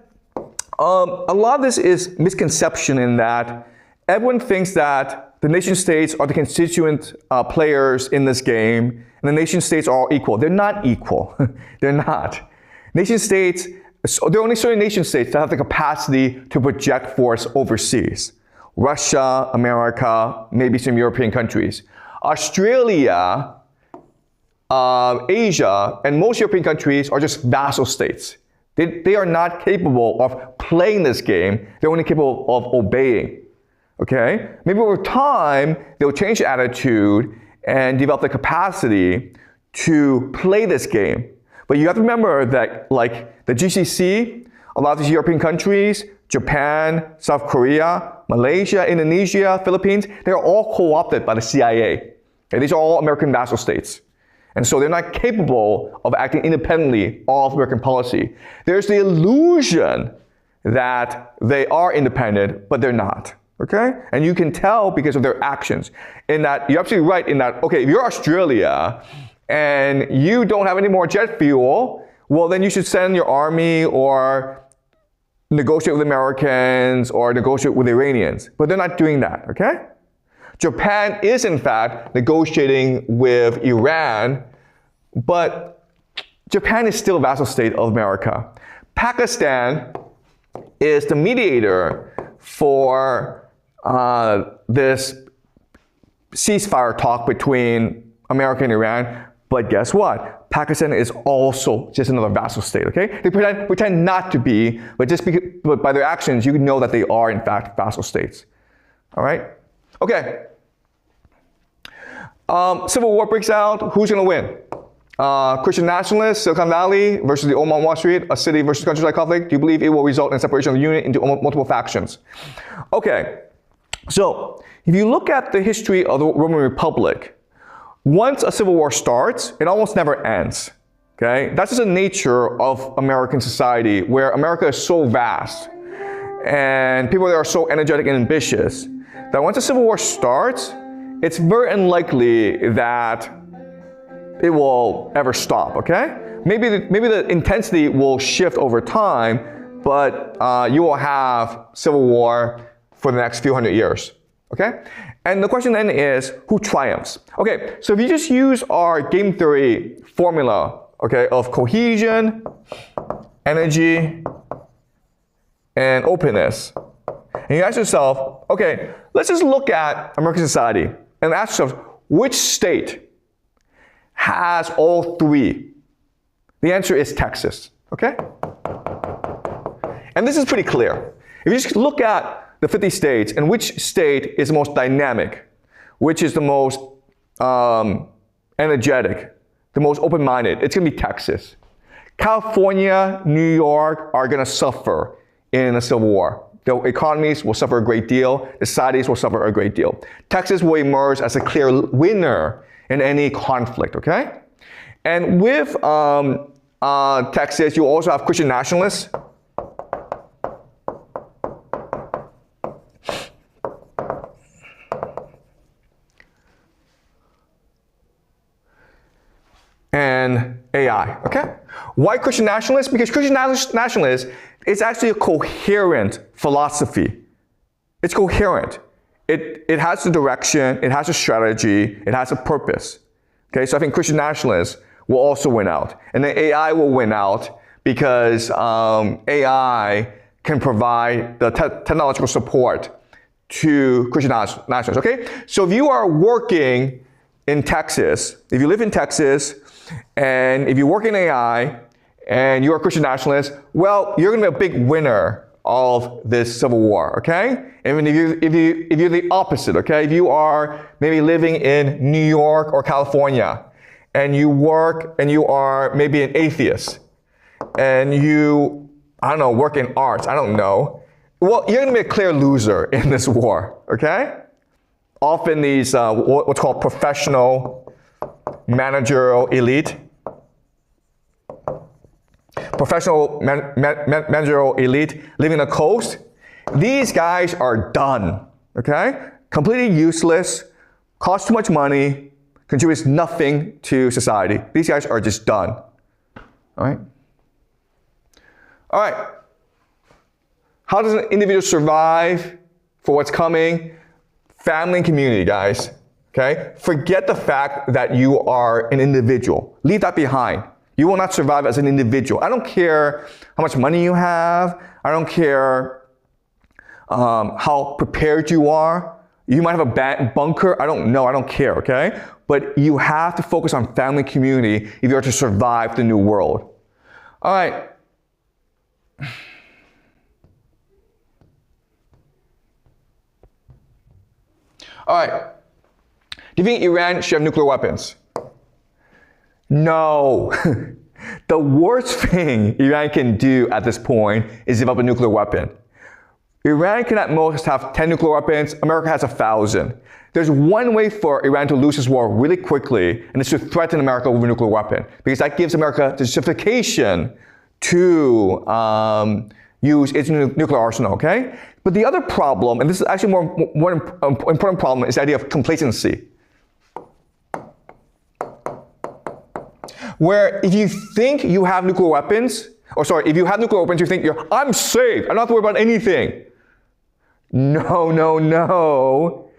a lot of this is misconception in that everyone thinks that the nation states are the constituent players in this game, and the nation states are all equal. They're not equal. They're not. Nation states, there are only certain nation states that have the capacity to project force overseas. Russia, America, maybe some European countries. Australia, Asia, and most European countries are just vassal states. They are not capable of playing this game. They're only capable of obeying. Okay? Maybe over time, they'll change the attitude and develop the capacity to play this game. But you have to remember that, like the GCC, a lot of these European countries, Japan, South Korea, Malaysia, Indonesia, Philippines, they're all co-opted by the CIA. Okay? These are all American vassal states. And so they're not capable of acting independently of American policy. There's the illusion that they are independent, but they're not. Okay? And you can tell because of their actions. In that, you're absolutely right in that, okay, if you're Australia and you don't have any more jet fuel, well, then you should send your army or negotiate with Americans or negotiate with Iranians. But they're not doing that, okay? Japan is, in fact, negotiating with Iran, but Japan is still a vassal state of America. Pakistan is the mediator for this ceasefire talk between America and Iran, but guess what? Pakistan is also just another vassal state, okay? They pretend not to be, but by their actions, you know that they are, in fact, vassal states. All right? Okay. Civil war breaks out. Who's going to win? Christian nationalists, Silicon Valley versus the Oman Wall Street, a city versus countryside conflict. Do you believe it will result in separation of the unit into multiple factions? Okay. So, if you look at the history of the Roman Republic, once a civil war starts, it almost never ends. Okay? That's just the nature of American society, where America is so vast and people there are so energetic and ambitious that once a civil war starts, it's very unlikely that it will ever stop, okay? Maybe the intensity will shift over time, but you will have civil war for the next few hundred years, okay? And the question then is, who triumphs? Okay, so if you just use our game theory formula, okay, of cohesion, energy, and openness, and you ask yourself, okay, let's just look at American society and ask yourself, which state has all three? The answer is Texas, okay? And this is pretty clear. If you just look at the 50 states and which state is the most dynamic, which is the most energetic, the most open-minded, it's gonna be Texas. California, New York are gonna suffer in a civil war. The economies will suffer a great deal, the societies will suffer a great deal. Texas will emerge as a clear winner in any conflict, okay? And with Texas, you also have Christian nationalists. And AI, okay? Why Christian nationalists? Because Christian nationalists is actually a coherent philosophy. It's coherent. It has a direction, it has a strategy, it has a purpose. Okay, so I think Christian nationalists will also win out. And then AI will win out because AI can provide the technological support to Christian nationalists, okay? So if you are working in Texas, if you live in Texas, and if you work in AI, and you're a Christian nationalist, well, you're gonna be a big winner of this civil war, okay? And if you're the opposite, okay? If you are maybe living in New York or California, and you work and you are maybe an atheist, and you, I don't know, work in arts, I don't know, well, you're gonna be a clear loser in this war, okay? Often these, what's called professional managerial elite, managerial elite living on the coast, these guys are done, okay? Completely useless, cost too much money, contributes nothing to society. These guys are just done, all right? All right, how does an individual survive for what's coming? Family and community, guys, okay? Forget the fact that you are an individual. Leave that behind. You will not survive as an individual. I don't care how much money you have. I don't care how prepared you are. You might have a bunker. I don't know. I don't care, okay? But you have to focus on family and community if you are to survive the new world. All right. All right. Do you think Iran should have nuclear weapons? No. The worst thing Iran can do at this point is develop a nuclear weapon. Iran can at most have 10 nuclear weapons. America has 1,000. There's one way for Iran to lose this war really quickly, and it's to threaten America with a nuclear weapon, because that gives America the justification to use its nuclear arsenal, okay? But the other problem, and this is actually more important problem, is the idea of complacency. Where if you think you have nuclear weapons, if you have nuclear weapons, you think I'm safe, I don't have to worry about anything. No, no, no.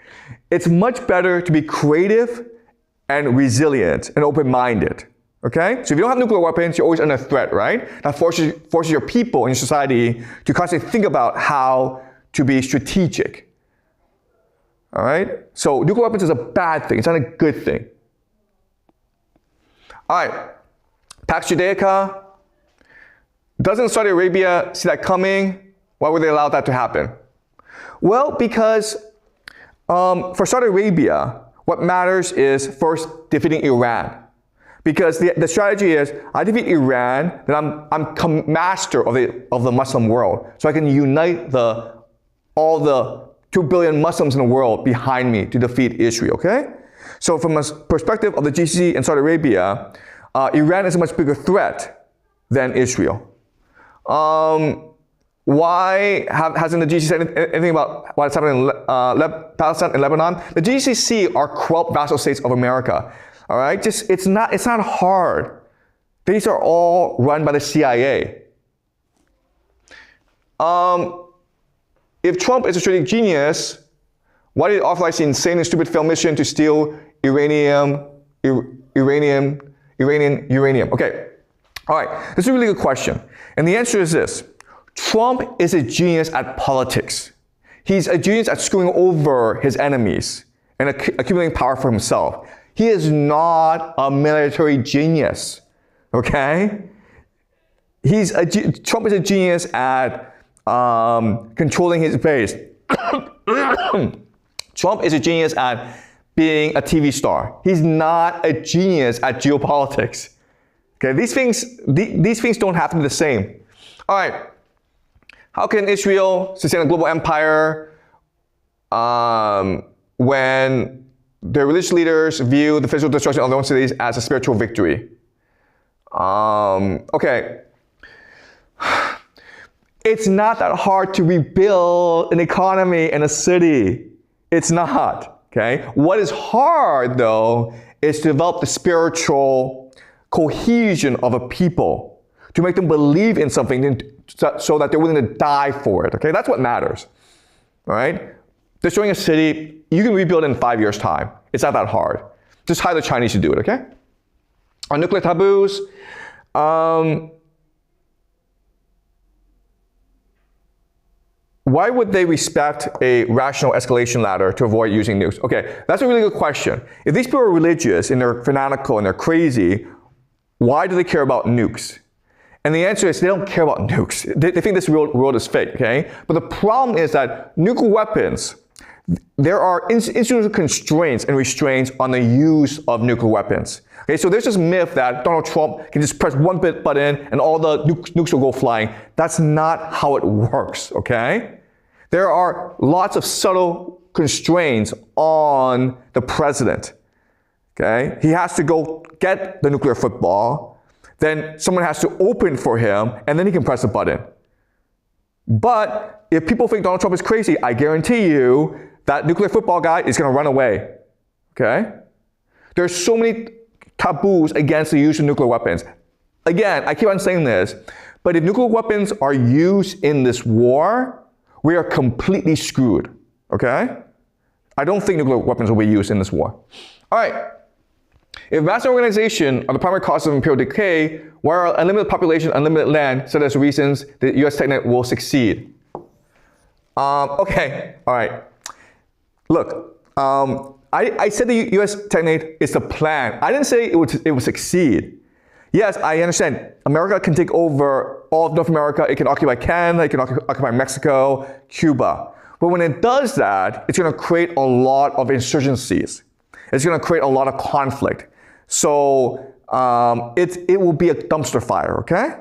It's much better to be creative and resilient and open-minded, okay? So if you don't have nuclear weapons, you're always under threat, right? That forces your people in your society to constantly think about how to be strategic, all right? So nuclear weapons is a bad thing, it's not a good thing. All right, Pax Judaica. Doesn't Saudi Arabia see that coming? Why would they allow that to happen? Well, because for Saudi Arabia, what matters is first defeating Iran. Because the strategy is, I defeat Iran, then I'm master of the Muslim world. So I can unite all the 2 billion Muslims in the world behind me to defeat Israel, okay? So from a perspective of the GCC and Saudi Arabia, Iran is a much bigger threat than Israel. Why why hasn't the GCC said anything about what's happening in Palestine and Lebanon? The GCC are corrupt vassal states of America. All right, it's not hard. These are all run by the CIA. If Trump is a strategic genius, why did he authorize the insane and stupid failed mission to steal uranium? Okay, all right, this is a really good question. And the answer is this. Trump is a genius at politics. He's a genius at screwing over his enemies and accumulating power for himself. He is not a military genius, okay? Trump is a genius at controlling his base. Trump is a genius at being a TV star. He's not a genius at geopolitics. Okay, these things don't have to be the same. All right, how can Israel sustain a global empire when their religious leaders view the physical destruction of their own cities as a spiritual victory? Okay. It's not that hard to rebuild an economy and a city. It's not, okay? What is hard, though, is to develop the spiritual cohesion of a people, to make them believe in something so that they're willing to die for it, okay? That's what matters, all right? Destroying a city, you can rebuild in 5 years' time. It's not that hard. Just hire the Chinese to do it, okay? On nuclear taboos, why would they respect a rational escalation ladder to avoid using nukes? Okay, that's a really good question. If these people are religious and they're fanatical and they're crazy, why do they care about nukes? And the answer is they don't care about nukes. They think this world is fake, okay? But the problem is that nuclear weapons, there are institutional constraints and restraints on the use of nuclear weapons. Okay, so there's this myth that Donald Trump can just press one button and all the nukes will go flying. That's not how it works, okay? There are lots of subtle constraints on the president, okay? He has to go get the nuclear football, then someone has to open for him, and then he can press the button. But if people think Donald Trump is crazy, I guarantee you that nuclear football guy is going to run away, okay? There's so many taboos against the use of nuclear weapons. Again, I keep on saying this, but if nuclear weapons are used in this war, we are completely screwed, okay? I don't think nuclear weapons will be used in this war. All right. If mass organization are the primary causes of imperial decay, why are unlimited population, unlimited land set as reasons the U.S. technet will succeed? Okay, all right. Look, I said the U.S. technet is the plan. I didn't say it would succeed. Yes, I understand. America can take over all of North America. It can occupy Canada. It can occupy Mexico, Cuba. But when it does that, it's going to create a lot of insurgencies. It's going to create a lot of conflict. So it will be a dumpster fire, okay?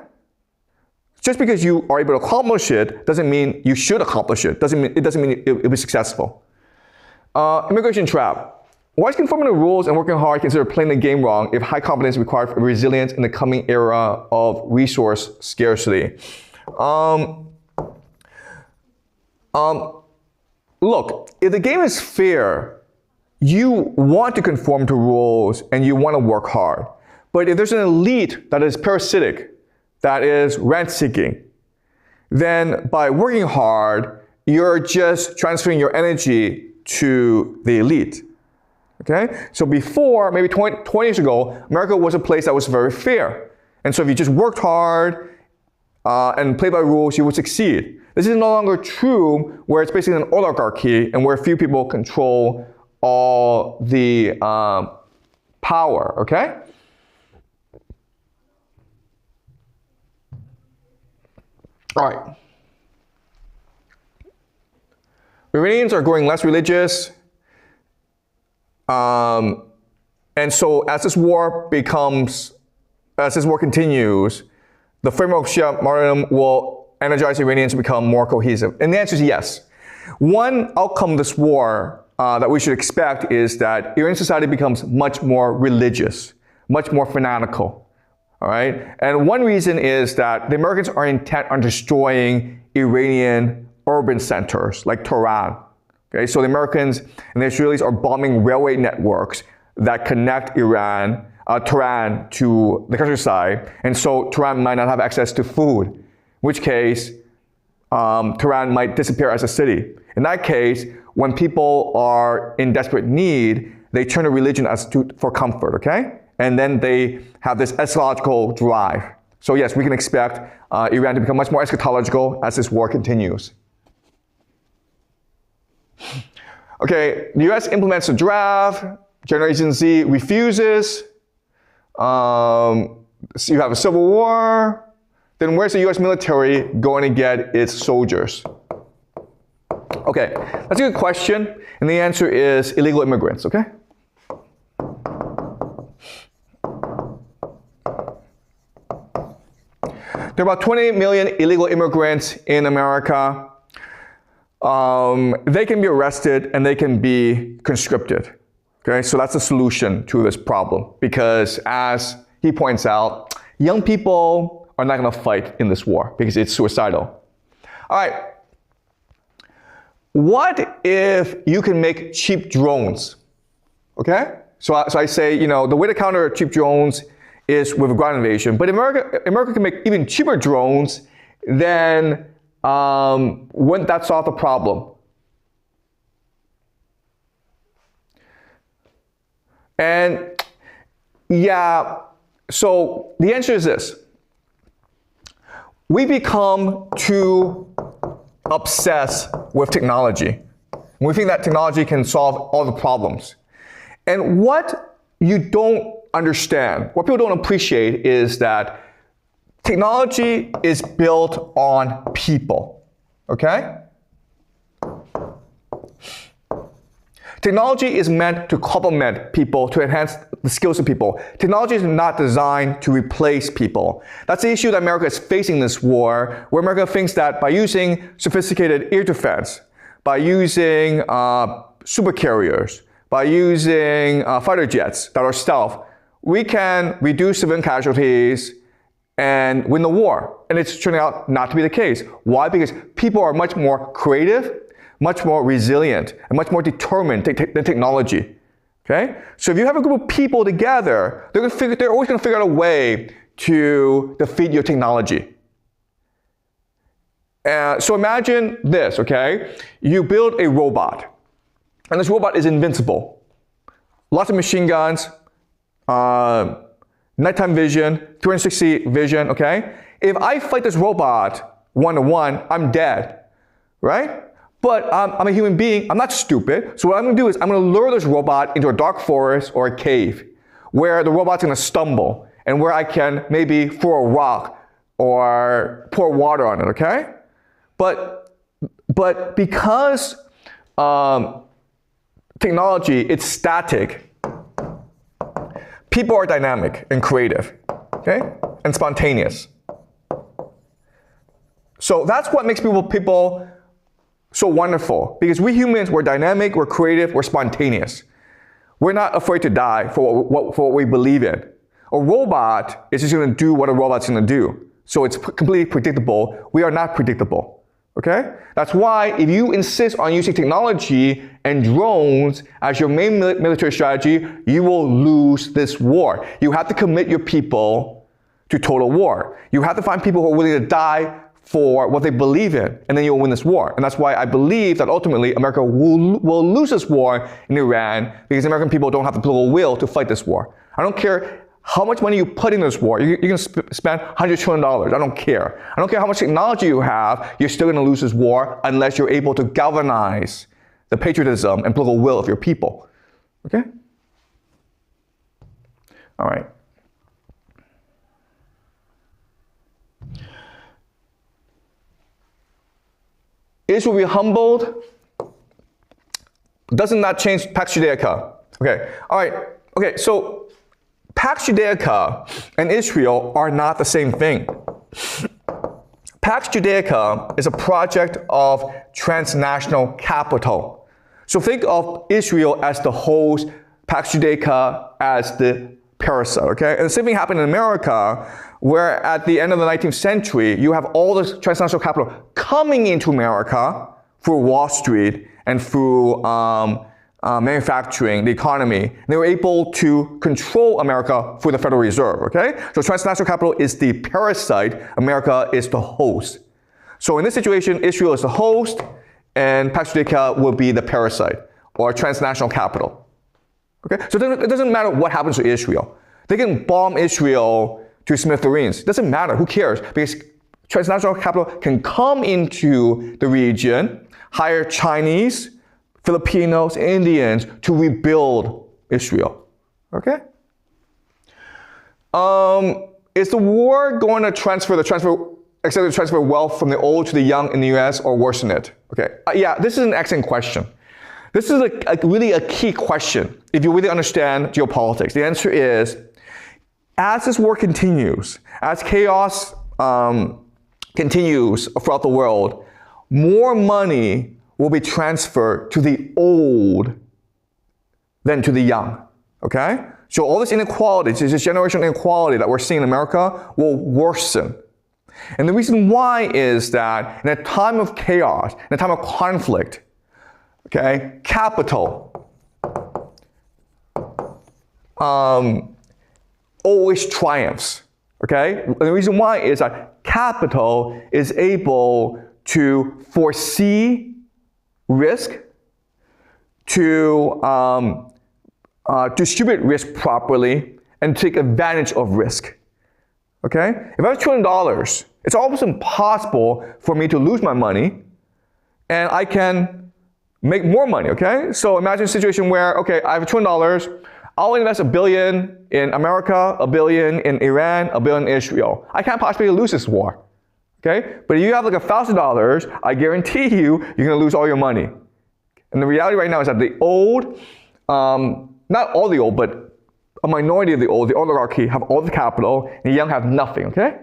Just because you are able to accomplish it doesn't mean you should accomplish it. It doesn't mean it'll be successful. Immigration trap. Why is conforming to rules and working hard considered playing the game wrong if high confidence is required for resilience in the coming era of resource scarcity? Look, if the game is fair, you want to conform to rules and you want to work hard. But if there's an elite that is parasitic, that is rent-seeking, then by working hard, you're just transferring your energy to the elite. Okay? So before, maybe 20 years ago, America was a place that was very fair. And so if you just worked hard and played by rules, you would succeed. This is no longer true where it's basically an oligarchy and where few people control all the power, okay? All right. Iranians are growing less religious. And so as this war continues, the framework of Shia martyrdom will energize Iranians to become more cohesive. And the answer is yes. One outcome of this war that we should expect is that Iranian society becomes much more religious, much more fanatical. All right? And one reason is that the Americans are intent on destroying Iranian urban centers like Tehran. Okay, so the Americans and the Israelis are bombing railway networks that connect Tehran to the countryside, and so Tehran might not have access to food, in which case Tehran might disappear as a city. In that case, when people are in desperate need, they turn to religion for comfort, okay? And then they have this eschatological drive. So yes, we can expect Iran to become much more eschatological as this war continues. Okay, the US implements a draft, Generation Z refuses, so you have a civil war, then where's the US military going to get its soldiers? Okay, that's a good question, and the answer is illegal immigrants, okay? There are about 20 million illegal immigrants in America. They can be arrested and they can be conscripted. Okay, so that's the solution to this problem, because as he points out, young people are not going to fight in this war because it's suicidal. All right. What if you can make cheap drones? Okay? So I say, the way to counter cheap drones is with a ground invasion. But if America can make even cheaper drones, then wouldn't that solve the problem? And yeah, so the answer is this. We become too obsessed with technology. We think that technology can solve all the problems. And what you don't understand, what people don't appreciate, is that technology is built on people, okay? Technology is meant to complement people, to enhance the skills of people. Technology is not designed to replace people. That's the issue that America is facing in this war, where America thinks that by using sophisticated air defense, by using super carriers, by using fighter jets that are stealth, we can reduce civilian casualties and win the war. And it's turning out not to be the case. Why? Because people are much more creative, much more resilient, and much more determined than technology. Okay? So if you have a group of people together, they're always going to figure out a way to defeat your technology. So imagine this, okay? You build a robot, and this robot is invincible. Lots of machine guns, nighttime vision, 360 vision, okay? If I fight this robot one-to-one, I'm dead, right? But I'm a human being, I'm not stupid, so what I'm gonna do is I'm gonna lure this robot into a dark forest or a cave where the robot's gonna stumble and where I can maybe throw a rock or pour water on it, okay? But because technology, it's static, people are dynamic and creative, okay? And spontaneous. So that's what makes people so wonderful, because we humans, we're dynamic, we're creative, we're spontaneous. We're not afraid to die for what we believe in. A robot is just gonna do what a robot's gonna do. So it's completely predictable. We are not predictable, okay? That's why if you insist on using technology and drones as your main military strategy, you will lose this war. You have to commit your people to total war. You have to find people who are willing to die for what they believe in, and then you'll win this war. And that's why I believe that ultimately America will lose this war in Iran, because American people don't have the political will to fight this war. I don't care how much money you put in this war. You can spend $100 trillion. I don't care. I don't care how much technology you have. You're still going to lose this war unless you're able to galvanize the patriotism and political will of your people. Okay? All right. Israel will be humbled. Doesn't that change Pax Judaica? Okay, all right. Okay, so Pax Judaica and Israel are not the same thing. Pax Judaica is a project of transnational capital. So think of Israel as the host, Pax Judaica as the parasite, okay? And the same thing happened in America, where at the end of the 19th century, you have all this transnational capital coming into America through Wall Street and through manufacturing, the economy. And they were able to control America through the Federal Reserve, okay? So transnational capital is the parasite, America is the host. So in this situation, Israel is the host, and Pax will be the parasite, or transnational capital. Okay? So it doesn't matter what happens to Israel. They can bomb Israel to smithereens. It doesn't matter. Who cares? Because transnational capital can come into the region, hire Chinese, Filipinos, Indians to rebuild Israel. Okay? Is the war going to transfer wealth from the old to the young in the US or worsen it? Okay. Yeah, this is an excellent question. This is really a key question if you really understand geopolitics. The answer is, as this war continues, as chaos continues throughout the world, more money will be transferred to the old than to the young, okay? So all this inequality, this generational inequality that we're seeing in America will worsen. And the reason why is that in a time of chaos, in a time of conflict, okay, capital always triumphs, okay? And the reason why is that capital is able to foresee risk, to distribute risk properly, and take advantage of risk, okay? If I have $2 million, it's almost impossible for me to lose my money, and I can make more money, okay? So imagine a situation where, okay, I have $2 million, I'll invest $1 billion in America, $1 billion in Iran, $1 billion in Israel. I can't possibly lose this war, okay? But if you have like $1,000, I guarantee you're gonna lose all your money. And the reality right now is that the old, not all the old, but a minority of the old, the oligarchy, have all the capital, and the young have nothing, okay?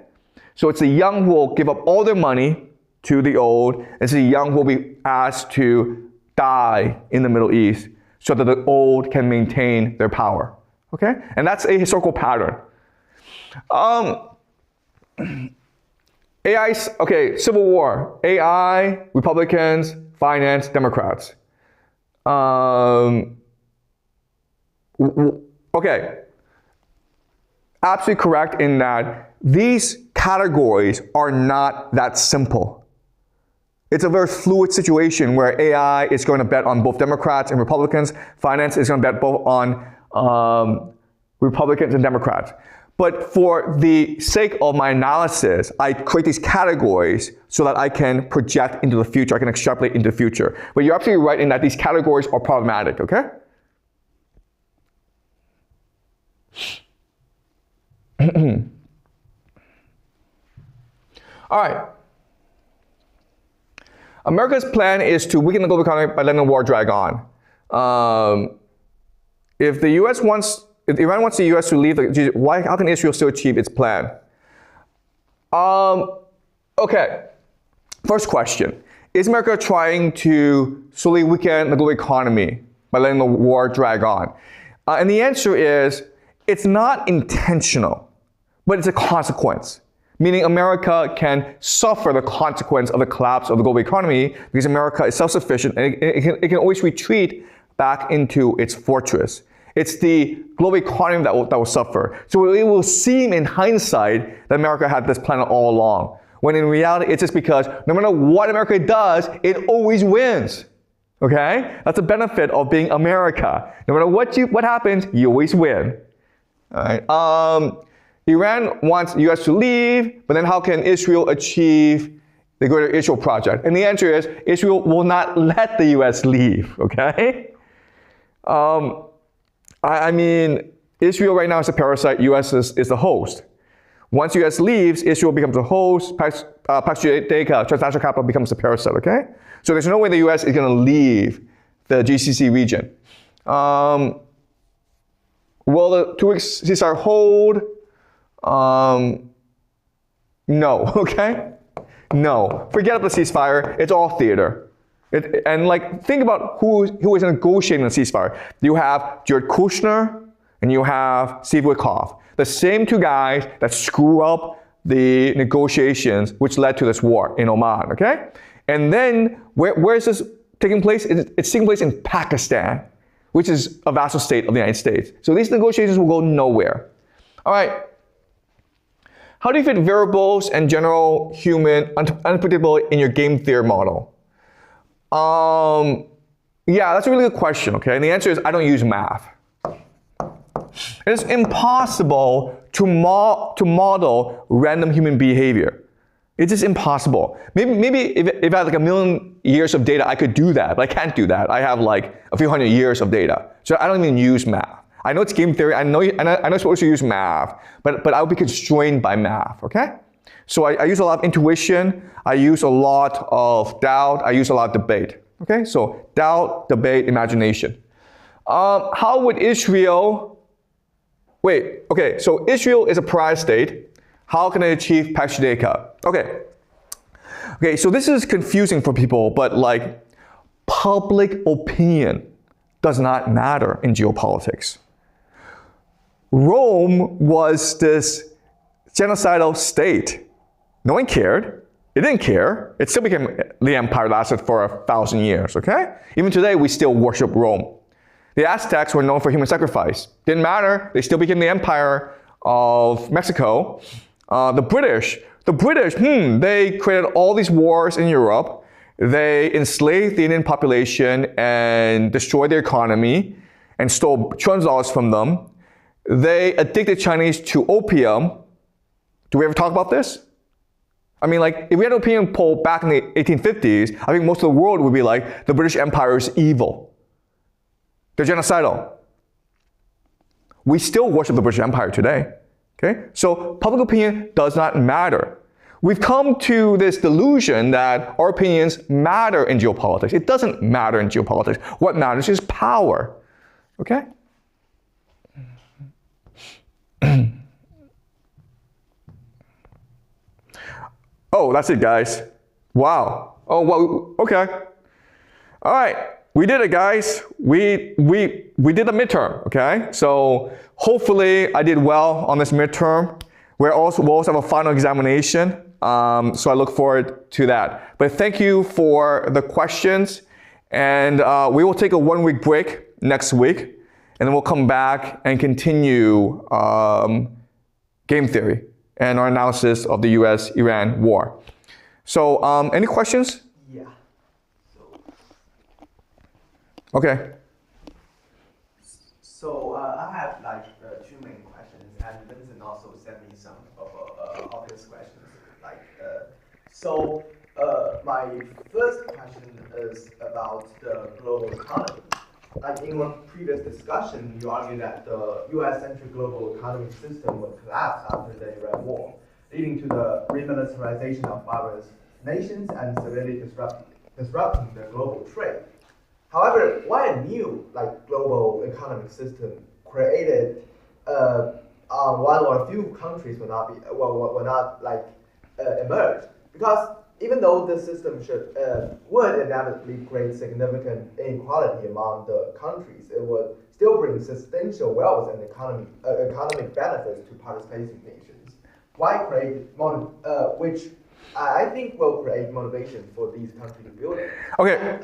So it's the young who will give up all their money to the old, and it's the young who will be asked to die in the Middle East so that the old can maintain their power, okay? And that's a historical pattern. Civil War, AI, Republicans, finance, Democrats. Okay, absolutely correct in that these categories are not that simple. It's a very fluid situation where AI is going to bet on both Democrats and Republicans. Finance is going to bet both on Republicans and Democrats. But for the sake of my analysis, I create these categories so that I can project into the future. I can extrapolate into the future. But you're absolutely right in that these categories are problematic, okay? All right. America's plan is to weaken the global economy by letting the war drag on. If Iran wants the U.S. to leave, how can Israel still achieve its plan? Okay. First question. Is America trying to slowly weaken the global economy by letting the war drag on? And the answer is, it's not intentional, but it's a consequence. Meaning America can suffer the consequence of the collapse of the global economy because America is self-sufficient and it can always retreat back into its fortress. It's the global economy that will suffer. So it will seem in hindsight that America had this plan all along, when in reality it's just because no matter what America does, it always wins. Okay? That's the benefit of being America. No matter what happens, you always win. All right? Iran wants the US to leave, but then how can Israel achieve the Greater Israel Project? And the answer is, Israel will not let the US leave, okay? I mean, Israel right now is a parasite, US is the host. Once US leaves, Israel becomes a host, Pax Judaica, transnational capital becomes a parasite, okay? So there's no way the US is gonna leave the GCC region. Will the 2 weeks ceasefire hold? No, okay? No. Forget about the ceasefire. It's all theater. And think about who is negotiating the ceasefire. You have Jared Kushner, and you have Steve Witkoff, the same two guys that screw up the negotiations which led to this war in Oman, okay? And then, where is this taking place? It's taking place in Pakistan, which is a vassal state of the United States. So these negotiations will go nowhere. All right. How do you fit variables and general human unpredictability in your game theory model? Yeah, that's a really good question, okay? And the answer is I don't use math. It's impossible to model random human behavior. It's just impossible. Maybe if I had like 1 million years of data, I could do that, but I can't do that. I have like a few hundred years of data. So I don't even use math. I know it's game theory, I know you're supposed to use math, but I'll be constrained by math, okay? So I use a lot of intuition, I use a lot of doubt, I use a lot of debate, okay? So doubt, debate, imagination. How would Israel, so Israel is a prior state. How can it achieve Pax Judaica? Okay, so this is confusing for people, but like public opinion does not matter in geopolitics. Rome was this genocidal state. No one cared. It didn't care. It still became the empire, lasted for 1,000 years, okay? Even today, we still worship Rome. The Aztecs were known for human sacrifice. Didn't matter. They still became the empire of Mexico. The British, they created all these wars in Europe. They enslaved the Indian population and destroyed their economy and stole trillions of dollars from them. They addicted Chinese to opium. Do we ever talk about this? I mean, like, if we had an opinion poll back in the 1850s, I think most of the world would be like, the British Empire is evil. They're genocidal. We still worship the British Empire today, okay? So public opinion does not matter. We've come to this delusion that our opinions matter in geopolitics. It doesn't matter in geopolitics. What matters is power, okay? Oh, that's it, guys. Wow. Oh, well, okay. All right. We did it, guys. We did the midterm, okay? So hopefully I did well on this midterm. We'll also have a final examination, so I look forward to that. But thank you for the questions, and we will take a 1-week break next week, and then we'll come back and continue game theory and our analysis of the US-Iran war. So any questions? Yeah. Okay. So I have like 2 main questions, and Vincent also sent me some of obvious questions. My first question is about the global economy. Like in one previous discussion, you argued that the US-centric global economic system would collapse after the Iran war, leading to the remilitarization of various nations and severely disrupting the global trade. However, why a new global economic system created one or a few countries will not emerge? Because even though this system would inevitably create significant inequality among the countries, it would still bring substantial wealth and economic benefits to participating nations. Why create which I think will create motivation for these countries to build it. Okay.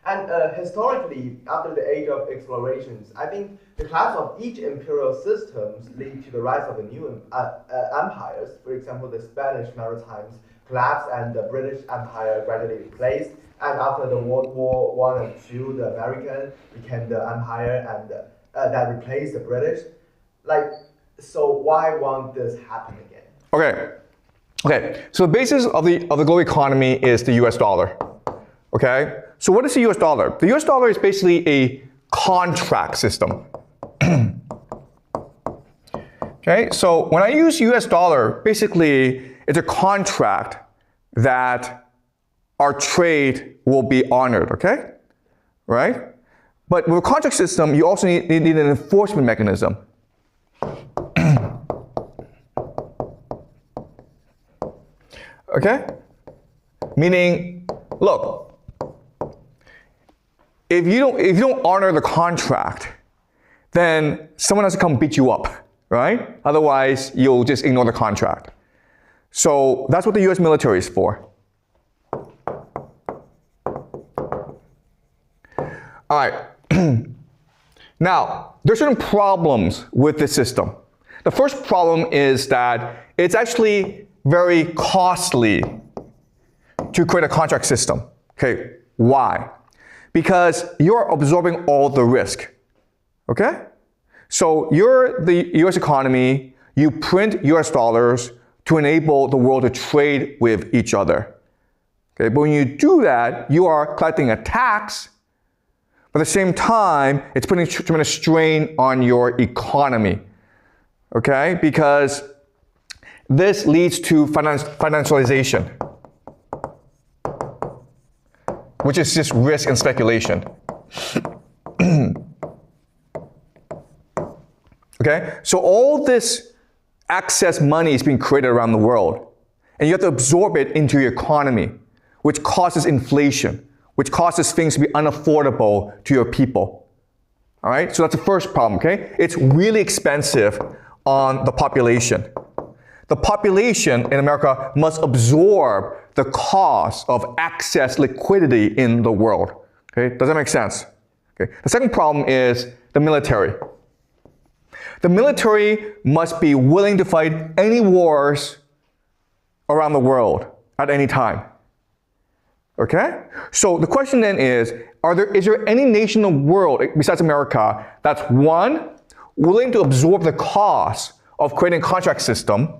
And historically, after the age of explorations, I think the collapse of each imperial systems lead to the rise of the new empires. For example, the Spanish Maritimes collapsed and the British Empire gradually replaced. And after the World War I and II, the American became the empire and that replaced the British. So why won't this happen again? Okay. So the basis of the global economy is the US dollar. Okay? So what is the US dollar? The US dollar is basically a contract system. Okay? So when I use US dollar, basically it's a contract that our trade will be honored, okay? Right? But with a contract system, you also need an enforcement mechanism. Okay? Meaning, look, if you don't honor the contract, then someone has to come beat you up, right? Otherwise, you'll just ignore the contract. So that's what the US military is for. All right. Now, there's certain problems with this system. The first problem is that it's actually very costly to create a contract system. Okay, why? Because you're absorbing all the risk. Okay? So you're the US economy, you print US dollars to enable the world to trade with each other. Okay, but when you do that, you are collecting a tax. But at the same time, it's putting tremendous strain on your economy, okay? Because this leads to financialization, which is just risk and speculation. Okay? So all this excess money is being created around the world, and you have to absorb it into your economy, which causes inflation, which causes things to be unaffordable to your people. All right? So that's the first problem, okay? It's really expensive on the population. The population in America must absorb the cost of excess liquidity in the world. Okay? Does that make sense? Okay. The second problem is the military. The military must be willing to fight any wars around the world at any time. Okay? So the question then is there any nation in the world besides America that's one, willing to absorb the cost of creating a contract system,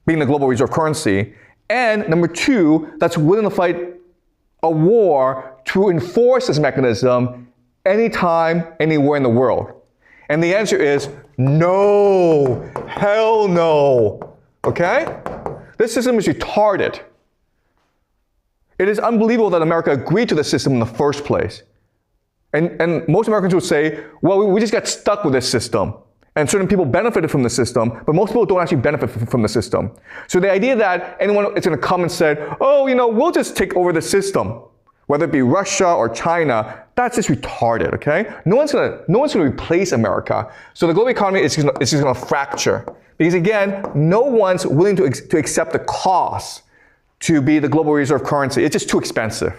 being the global reserve currency, and number two, that's willing to fight a war to enforce this mechanism anytime, anywhere in the world? And the answer is no, hell no. Okay? This system is retarded. It is unbelievable that America agreed to the system in the first place. And most Americans would say, well, we just got stuck with this system. And certain people benefited from the system, but most people don't actually benefit from the system. So the idea that anyone is going to come and say, oh, we'll just take over the system, whether it be Russia or China, that's just retarded, okay? No one's going to replace America. So the global economy is just going to fracture. Because again, no one's willing to accept the cost to be the global reserve currency. It's just too expensive.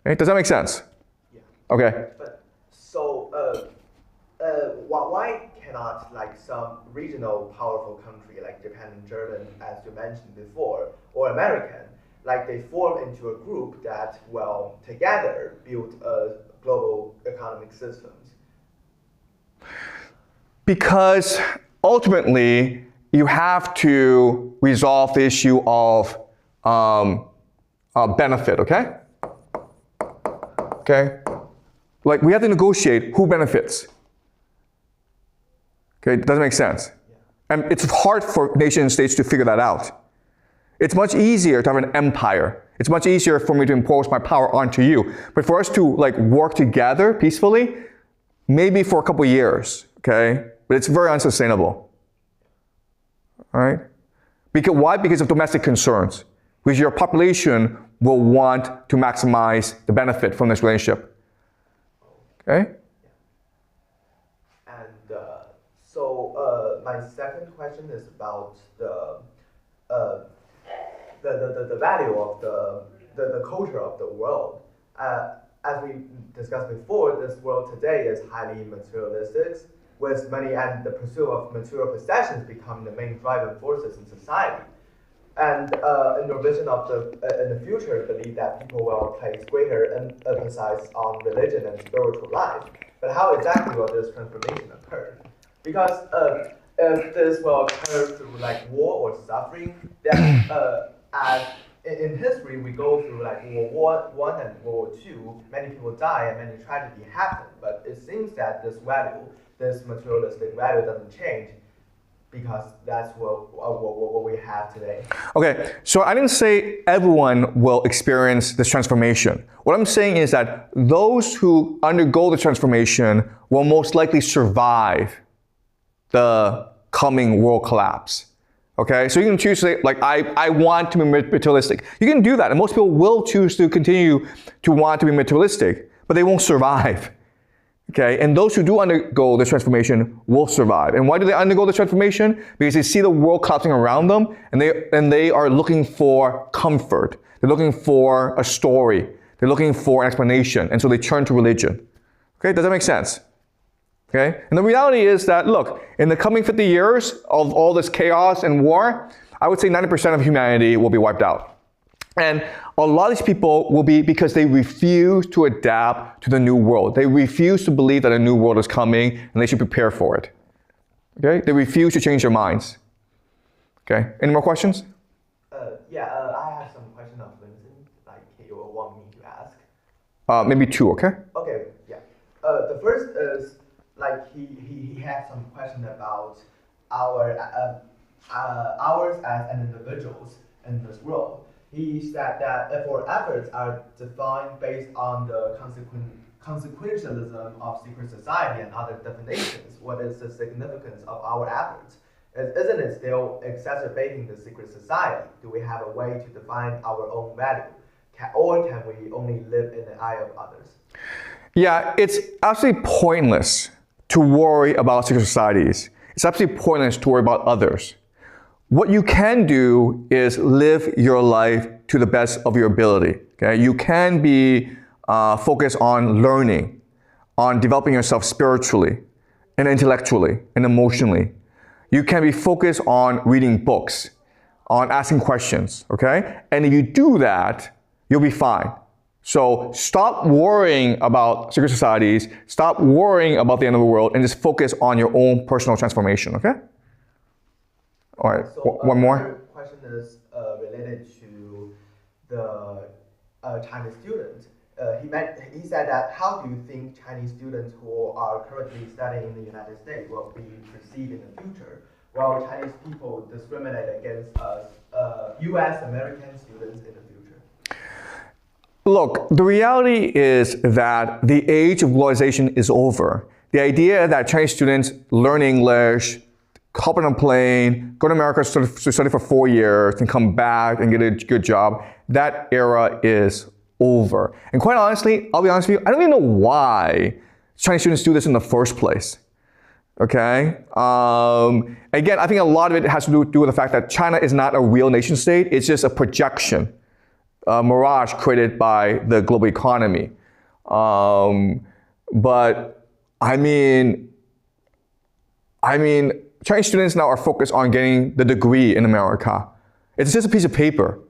Okay? Does that make sense? Yeah. Okay. But so why cannot some regional powerful country like Japan and German, as you mentioned before, or American, they form into a group that will together build a global economic systems? Because ultimately you have to resolve the issue of benefit, okay? Okay? We have to negotiate who benefits. Okay, doesn't make sense. Yeah. And it's hard for nation states to figure that out. It's much easier to have an empire. It's much easier for me to impose my power onto you. But for us to work together peacefully, maybe for a couple years, okay? But it's very unsustainable. All right? Why? Because of domestic concerns. Because your population will want to maximize the benefit from this relationship. Okay? And my second question is about the value of the culture of the world. As we discussed before, this world today is highly materialistic, with money and the pursuit of material possessions becoming the main driving forces in society. And in your vision of in the future, believe that people will place greater emphasis on religion and spiritual life. But how exactly will this transformation occur? Because if this will occur through war or suffering, then as in history we go through World War I and World War II, many people die and many tragedies happen. But it seems that this materialistic value doesn't change, because that's what we have today. Okay, so I didn't say everyone will experience this transformation. What I'm saying is that those who undergo the transformation will most likely survive the coming world collapse. Okay, so you can choose to say, I want to be materialistic. You can do that, and most people will choose to continue to want to be materialistic, but they won't survive. Okay, and those who do undergo this transformation will survive. And why do they undergo this transformation? Because they see the world collapsing around them, and they are looking for comfort. They're looking for a story. They're looking for an explanation, and so they turn to religion. Okay, does that make sense? Okay, and the reality is that, look, in the coming 50 years of all this chaos and war, I would say 90% of humanity will be wiped out. And a lot of these people will be because they refuse to adapt to the new world. They refuse to believe that a new world is coming and they should prepare for it. Okay? They refuse to change their minds. Okay? Any more questions? I have some questions of Vincent, like you want me to ask. Maybe two, okay? Okay, yeah. The first is, like, he had some question about ours as individuals in this world. He said that if our efforts are defined based on the consequentialism of secret society and other definitions, what is the significance of our efforts? Isn't it still exacerbating the secret society? Do we have a way to define our own value? Or can we only live in the eye of others? Yeah, it's absolutely pointless to worry about secret societies. It's absolutely pointless to worry about others. What you can do is live your life to the best of your ability. Okay? You can be focused on learning, on developing yourself spiritually and intellectually and emotionally. You can be focused on reading books, on asking questions, okay? And if you do that, you'll be fine. So stop worrying about secret societies, stop worrying about the end of the world, and just focus on your own personal transformation, okay? All right, So, one more. Another question is related to the Chinese students. He said that how do you think Chinese students who are currently studying in the United States will be perceived in the future, while Chinese people discriminate against U.S. American students in the future? Look, the reality is that the age of globalization is over. The idea that Chinese students learn English, hop on a plane, go to America to study for 4 years, and come back and get a good job, that era is over. And quite honestly, I'll be honest with you, I don't even know why Chinese students do this in the first place. Okay? Again, I think a lot of it has to do with the fact that China is not a real nation state. It's just a projection, a mirage created by the global economy. But I mean, Chinese students now are focused on getting the degree in America. It's just a piece of paper.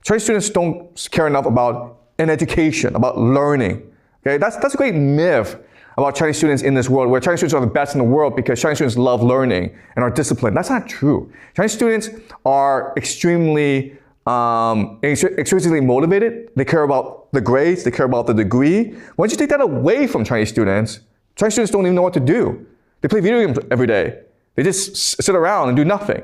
Chinese students don't care enough about an education, about learning. Okay, that's a great myth about Chinese students in this world, where Chinese students are the best in the world because Chinese students love learning and are disciplined. That's not true. Chinese students are extremely motivated. They care about the grades. They care about the degree. Once you take that away from Chinese students don't even know what to do. They play video games every day. They just sit around and do nothing.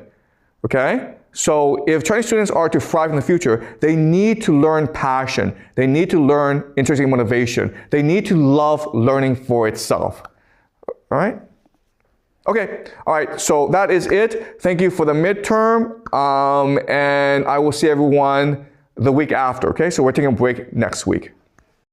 Okay? So if Chinese students are to thrive in the future, they need to learn passion. They need to learn intrinsic motivation. They need to love learning for itself. All right? Okay. All right. So that is it. Thank you for the midterm. And I will see everyone the week after. Okay? So we're taking a break next week.